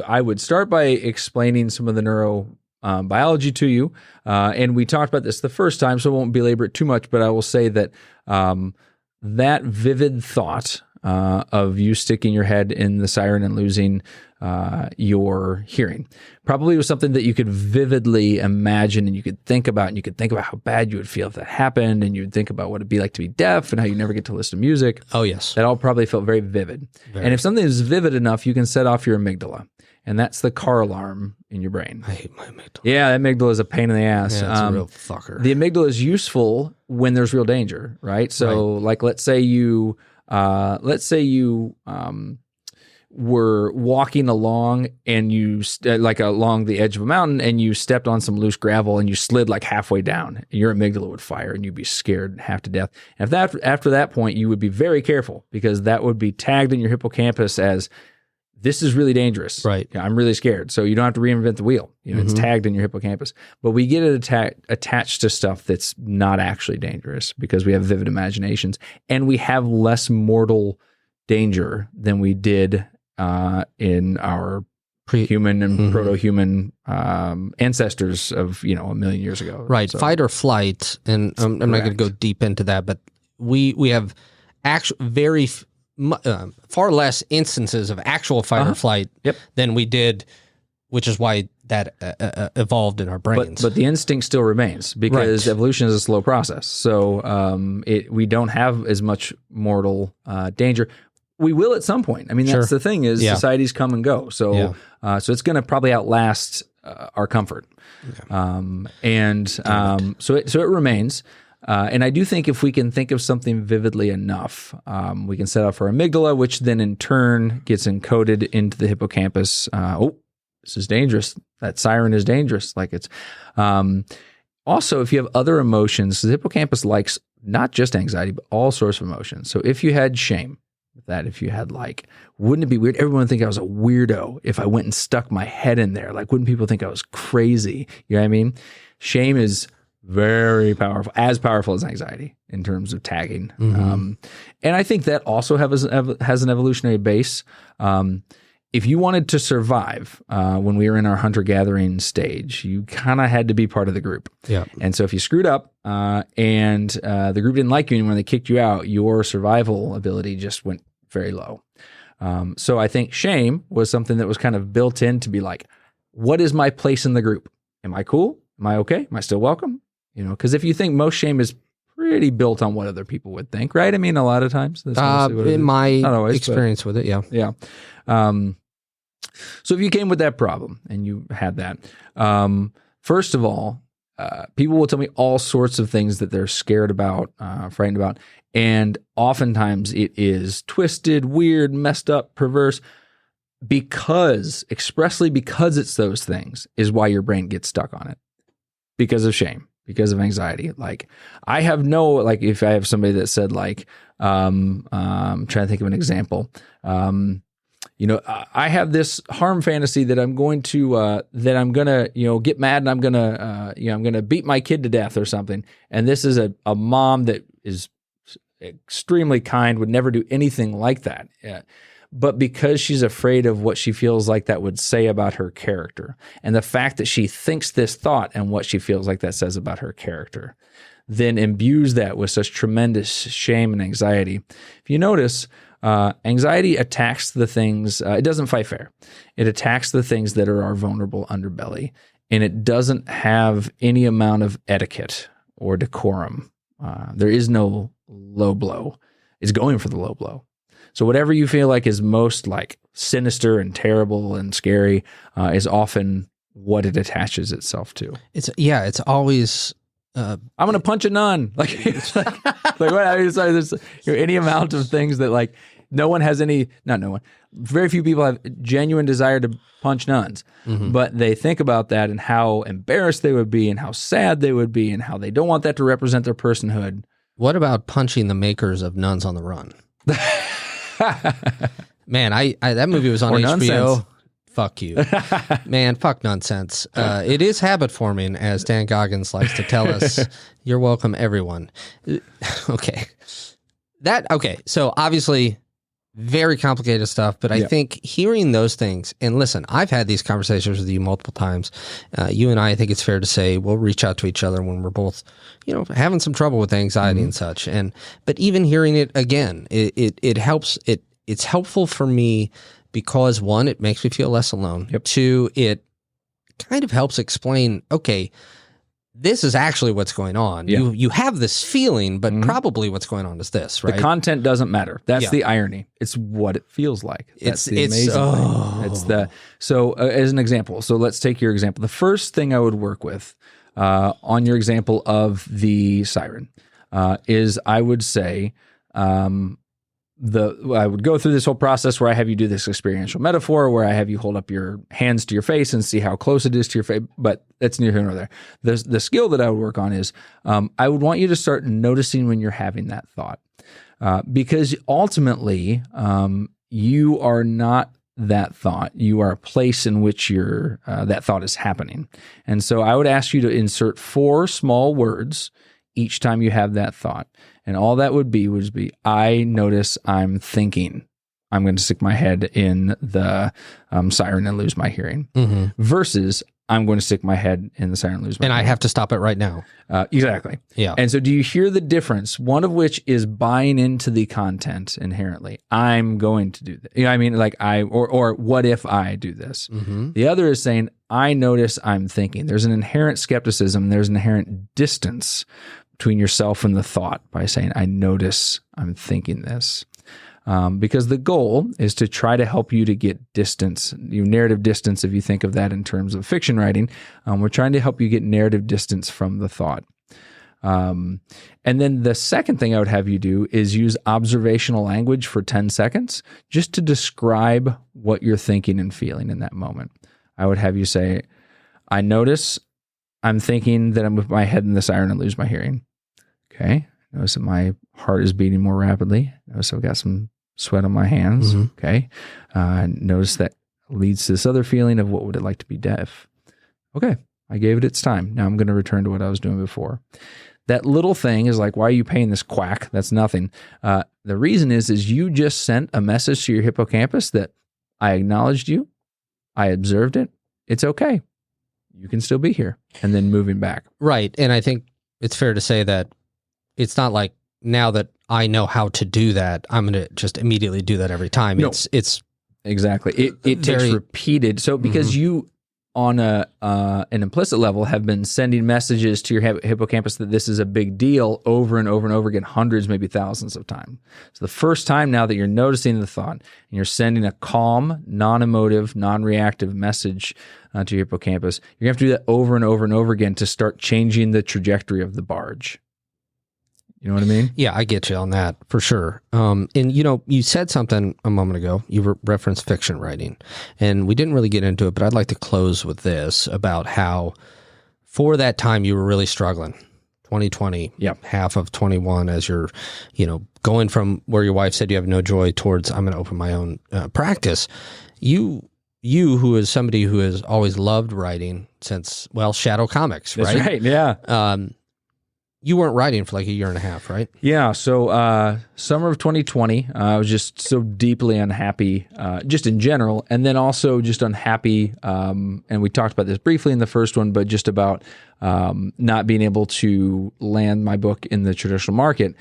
I would start by explaining some of the biology to you. And we talked about this the first time, so I won't belabor it too much, but I will say that that vivid thought of you sticking your head in the siren and losing your hearing probably was something that you could vividly imagine, and you could think about, and you could think about how bad you would feel if that happened, and you'd think about what it'd be like to be deaf and how you never get to listen to music. Oh, yes. That all probably felt very vivid. And if something is vivid enough, you can set off your amygdala. And that's the car alarm in your brain. I hate my amygdala. Yeah, that amygdala is a pain in the ass. Yeah, it's a real fucker. The amygdala is useful when there's real danger, right? So, like, let's say you were walking along and along the edge of a mountain, and you stepped on some loose gravel and you slid like halfway down. Your amygdala would fire and you'd be scared half to death. And after that point, you would be very careful, because that would be tagged in your hippocampus as, this is really dangerous. Right. I'm really scared. So you don't have to reinvent the wheel. It's tagged in your hippocampus. But we get it attached to stuff that's not actually dangerous, because we have vivid imaginations, and we have less mortal danger than we did in our pre-human and proto-human ancestors of, a million years ago. Right. So, fight or flight. And I'm not going to go deep into that, but we have far less instances of actual fight or flight than we did, which is why that evolved in our brains. But the instinct still remains, because evolution is a slow process. So we don't have as much mortal danger. We will at some point. I mean, that's the thing, is societies come and go. So so it's going to probably outlast our comfort. Yeah. So it remains. And I do think if we can think of something vividly enough, we can set up our amygdala, which then in turn gets encoded into the hippocampus. This is dangerous. That siren is dangerous. Like it's also, if you have other emotions, the hippocampus likes not just anxiety, but all sorts of emotions. So if you had shame, if you had wouldn't it be weird? Everyone would think I was a weirdo if I went and stuck my head in there. Like, wouldn't people think I was crazy? You know what I mean? Shame is very powerful, as powerful as anxiety in terms of tagging. And I think that also has an evolutionary base. If you wanted to survive when we were in our hunter-gathering stage, you kind of had to be part of the group. Yeah. And so if you screwed up and the group didn't like you, and when they kicked you out, your survival ability just went very low. So I think shame was something that was kind of built in to be like, what is my place in the group? Am I cool? Am I okay? Am I still welcome? Because if you think, most shame is pretty built on what other people would think, right? I mean, a lot of times. In my experience with it, yeah. Yeah. So if you came with that problem and you had that, first of all, people will tell me all sorts of things that they're scared about, frightened about. And oftentimes it is twisted, weird, messed up, perverse, expressly because it's those things is why your brain gets stuck on it. Because of shame, because of anxiety. Like, I have if I have somebody that said I'm trying to think of an example, I have this harm fantasy that I'm going to get mad and I'm gonna beat my kid to death or something. And this is a mom that is extremely kind, would never do anything like that. But because she's afraid of what she feels like that would say about her character, and the fact that she thinks this thought and what she feels like that says about her character, then imbues that with such tremendous shame and anxiety. If you notice, anxiety attacks the things, it doesn't fight fair. It attacks the things that are our vulnerable underbelly, and it doesn't have any amount of etiquette or decorum. There is no low blow. It's going for the low blow. So whatever you feel like is most like sinister and terrible and scary is often what it attaches itself to. It's always I'm going to punch a nun. There's any amount of things that like very few people have genuine desire to punch nuns, but they think about that and how embarrassed they would be and how sad they would be and how they don't want that to represent their personhood. What about punching the makers of Nuns on the Run? Man, I that movie was on HBO. Nonsense. Fuck you. Man, fuck nonsense. It is habit forming, as Dan Goggins likes to tell us. You're welcome, everyone. Okay. So obviously, very complicated stuff, but I think hearing those things, and listen, I've had these conversations with you multiple times. You and I think it's fair to say we'll reach out to each other when we're both, having some trouble with anxiety and such. But even hearing it again, it helps. It's helpful for me because, one, it makes me feel less alone. Yep. Two, it kind of helps explain, okay, this is actually what's going on. Yeah. You have this feeling, but probably what's going on is this, right? The content doesn't matter. That's the irony. It's what it feels like. That's the amazing thing. As an example, so let's take your example. The first thing I would work with on your example of the siren is I would say, I would go through this whole process where I have you do this experiential metaphor where I have you hold up your hands to your face and see how close it is to your face, but that's neither here nor there. The skill that I would work on is I would want you to start noticing when you're having that thought because ultimately you are not that thought. You are a place in which that thought is happening. And so I would ask you to insert 4 small words each time you have that thought. And all that would be, I notice I'm thinking I'm going to stick my head in the siren and lose my hearing versus I'm going to stick my head in the siren and lose my hearing. And I have to stop it right now. Exactly. Yeah. And so do you hear the difference? One of which is buying into the content inherently. I'm going to do that. Or what if I do this? The other is saying, I notice I'm thinking. There's an inherent skepticism. There's an inherent distance between yourself and the thought by saying, I notice I'm thinking this. Because the goal is to try to help you to get distance, narrative distance, if you think of that in terms of fiction writing. We're trying to help you get narrative distance from the thought. And then the second thing I would have you do is use observational language for 10 seconds just to describe what you're thinking and feeling in that moment. I would have you say, I notice I'm thinking that I'm with my head in the siren and lose my hearing. Okay. Notice that my heart is beating more rapidly. Notice I've got some sweat on my hands. Okay. Notice that leads to this other feeling of what would it like to be deaf. Okay. I gave it its time. Now I'm going to return to what I was doing before. That little thing is like, why are you paying this quack? That's nothing. The reason is you just sent a message to your hippocampus that I acknowledged you. I observed it. It's okay. You can still be here. And then moving back. Right. And I think it's fair to say that it's not like now that I know how to do that, I'm going to just immediately do that every time. No. It's exactly. It takes repeated. So because you on an implicit level have been sending messages to your hippocampus that this is a big deal over and over and over again, hundreds, maybe thousands of times. So the first time now that you're noticing the thought and you're sending a calm, non-emotive, non-reactive message to your hippocampus, you're going to have to do that over and over and over again to start changing the trajectory of the barge. You know what I mean? Yeah, I get you on that for sure. And you said something a moment ago. You referenced fiction writing, and we didn't really get into it, but I'd like to close with this about how for that time you were really struggling, 2020, Yep. half of 21 as you're, going from where your wife said you have no joy towards I'm going to open my own practice. You who is somebody who has always loved writing since, Shadow Comics, right? That's right. Yeah. You weren't writing for like a year and a half, right? Yeah. So summer of 2020, I was just so deeply unhappy, just in general, and then also just unhappy. And we talked about this briefly in the first one, but just about not being able to land my book in the traditional market.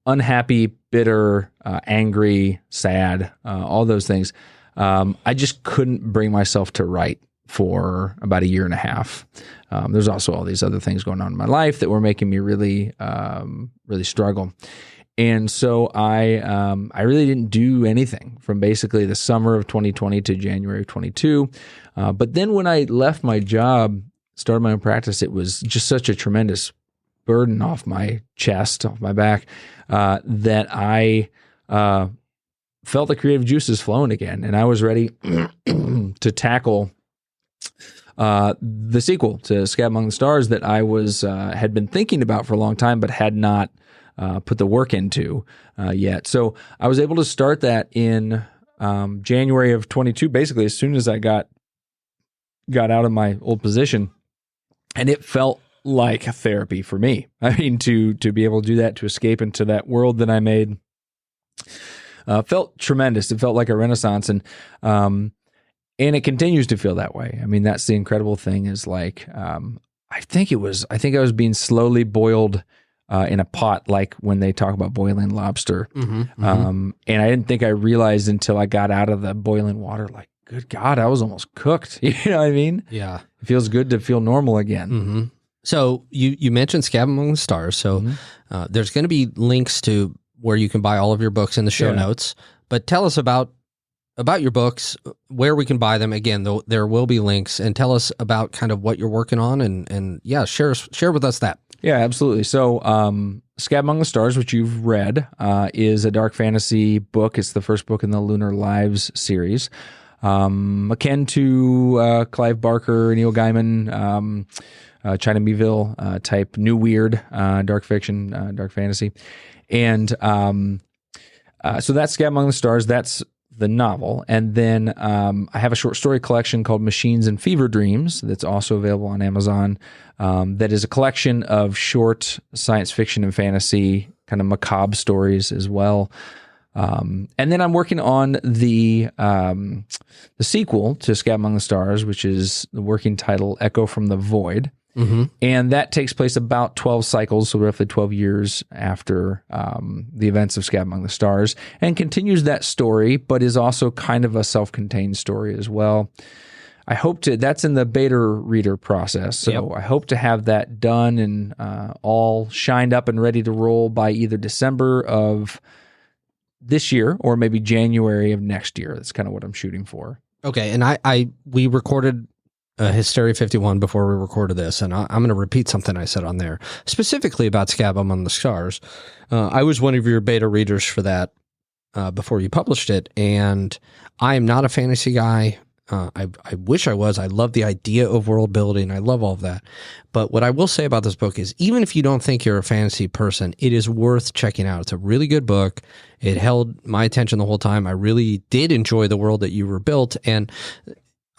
Unhappy, bitter, angry, sad, all those things. I just couldn't bring myself to write for about a year and a half. There's also all these other things going on in my life that were making me really, really struggle. And so I really didn't do anything from basically the summer of 2020 to January of 22. But then when I left my job, started my own practice, it was just such a tremendous burden off my chest, off my back, that I felt the creative juices flowing again. And I was ready to tackle the sequel to Scab Among the Stars that I was had been thinking about for a long time, but had not put the work into yet. So I was able to start that in January of 22, basically as soon as I got out of my old position, and it felt like a therapy for me. I mean, to be able to do that, to escape into that world that I made, felt tremendous. It felt like a renaissance, and it continues to feel that way. I mean, that's the incredible thing is like, I think I was being slowly boiled in a pot, like when they talk about boiling lobster. Mm-hmm, and I didn't think I realized until I got out of the boiling water, like, good God, I was almost cooked. You know what I mean? Yeah. It feels good to feel normal again. Mm-hmm. So you mentioned Scab Among the Stars. So there's going to be links to where you can buy all of your books in the show notes. But tell us about your books, where we can buy them. Again, though, there will be links, and tell us about kind of what you're working on, and share with us that. Yeah, absolutely. So, Scab Among the Stars, which you've read, is a dark fantasy book. It's the first book in the Lunar Lives series, akin to Clive Barker, Neil Gaiman, China Miéville type new weird dark fiction, dark fantasy, and so that's Scab Among the Stars. That's the novel. And then I have a short story collection called Machines and Fever Dreams that's also available on Amazon. That is a collection of short science fiction and fantasy, kind of macabre stories as well. And then I'm working on the sequel to Scab Among the Stars, which is the working title Echo from the Void. Mm-hmm. And that takes place about 12 cycles, so roughly 12 years after the events of Scab Among the Stars, and continues that story, but is also kind of a self-contained story as well. That's in the beta reader process, so I hope to have that done and all shined up and ready to roll by either December of this year or maybe January of next year. That's kind of what I'm shooting for. Okay, and we recorded Hysteria 51 before we recorded this, and I'm going to repeat something I said on there, specifically about Scab Among the Stars. I was one of your beta readers for that before you published it, and I am not a fantasy guy. I wish I was. I love the idea of world building. I love all of that. But what I will say about this book is, even if you don't think you're a fantasy person, it is worth checking out. It's a really good book. It held my attention the whole time. I really did enjoy the world that you were built, and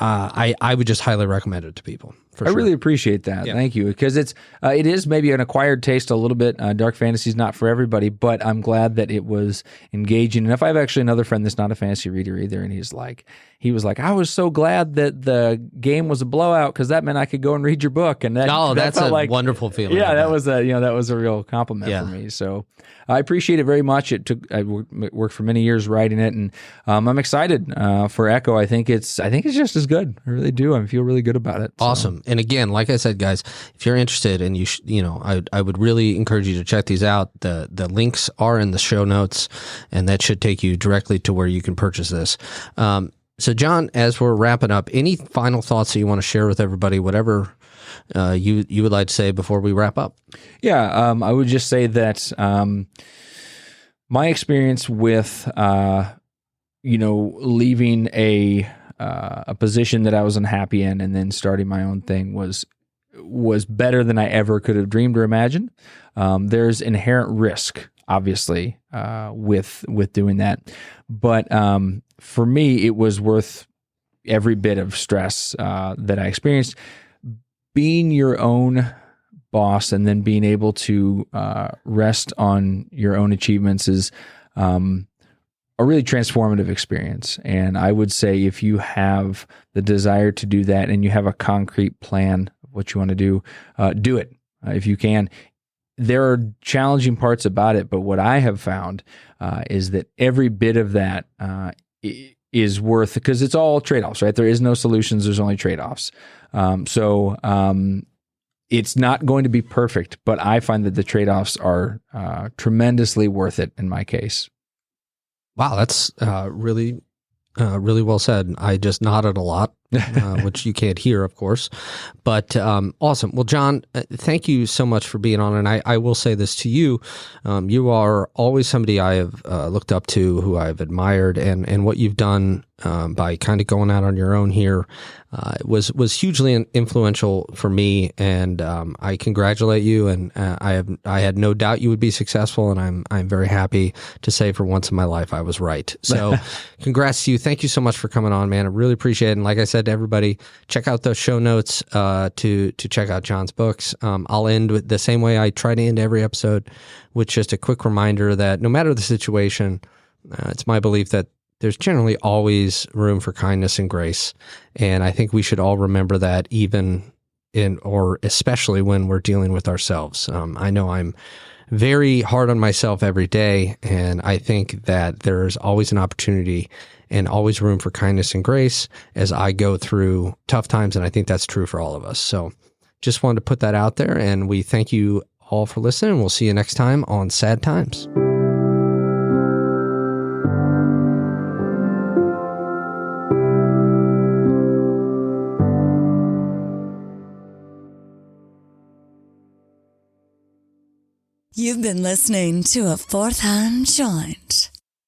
I would just highly recommend it to people. I really appreciate that. Yeah. Thank you. Because it is maybe an acquired taste a little bit. Dark fantasy is not for everybody, but I'm glad that it was engaging. And if I have actually another friend that's not a fantasy reader either, and he was like, I was so glad that the game was a blowout because that meant I could go and read your book. And that's a wonderful feeling. Yeah, that was a real compliment for me. So I appreciate it very much. I worked for many years writing it, and I'm excited for Echo. I think it's just as good. I really do. I feel really good about it. Awesome. And again, like I said, guys, if you're interested, and I would really encourage you to check these out. The links are in the show notes, and that should take you directly to where you can purchase this. So, John, as we're wrapping up, any final thoughts that you want to share with everybody, whatever you would like to say before we wrap up? Yeah, I would just say that my experience with leaving a position that I was unhappy in and then starting my own thing was was better than I ever could have dreamed or imagined. There's inherent risk, obviously, with doing that. But for me, it was worth every bit of stress that I experienced. Being your own boss and then being able to rest on your own achievements is a really transformative experience. And I would say if you have the desire to do that and you have a concrete plan of what you want to do it if you can. There are challenging parts about it, but what I have found is that every bit of that is worth, because it's all trade-offs, right? There is no solutions. There's only trade-offs. It's not going to be perfect, but I find that the trade-offs are tremendously worth it in my case. Wow, that's really well said. I just nodded a lot, which you can't hear, of course. But awesome. Well, John, thank you so much for being on. And I will say this to you. You are always somebody I have looked up to, who I've admired, and what you've done by kind of going out on your own here was hugely influential for me. And I congratulate you. And I had no doubt you would be successful. And I'm very happy to say for once in my life I was right. So congrats to you. Thank you so much for coming on, man. I really appreciate it. And like I said to everybody, check out those show notes to check out John's books. I'll end with the same way I try to end every episode, with just a quick reminder that no matter the situation, it's my belief that there's generally always room for kindness and grace. And I think we should all remember that, even or especially when we're dealing with ourselves. I know I'm very hard on myself every day, and I think that there's always an opportunity and always room for kindness and grace as I go through tough times. And I think that's true for all of us. So just wanted to put that out there, and we thank you all for listening. We'll see you next time on Sad Times. You've been listening to a Fourth Hand Joint.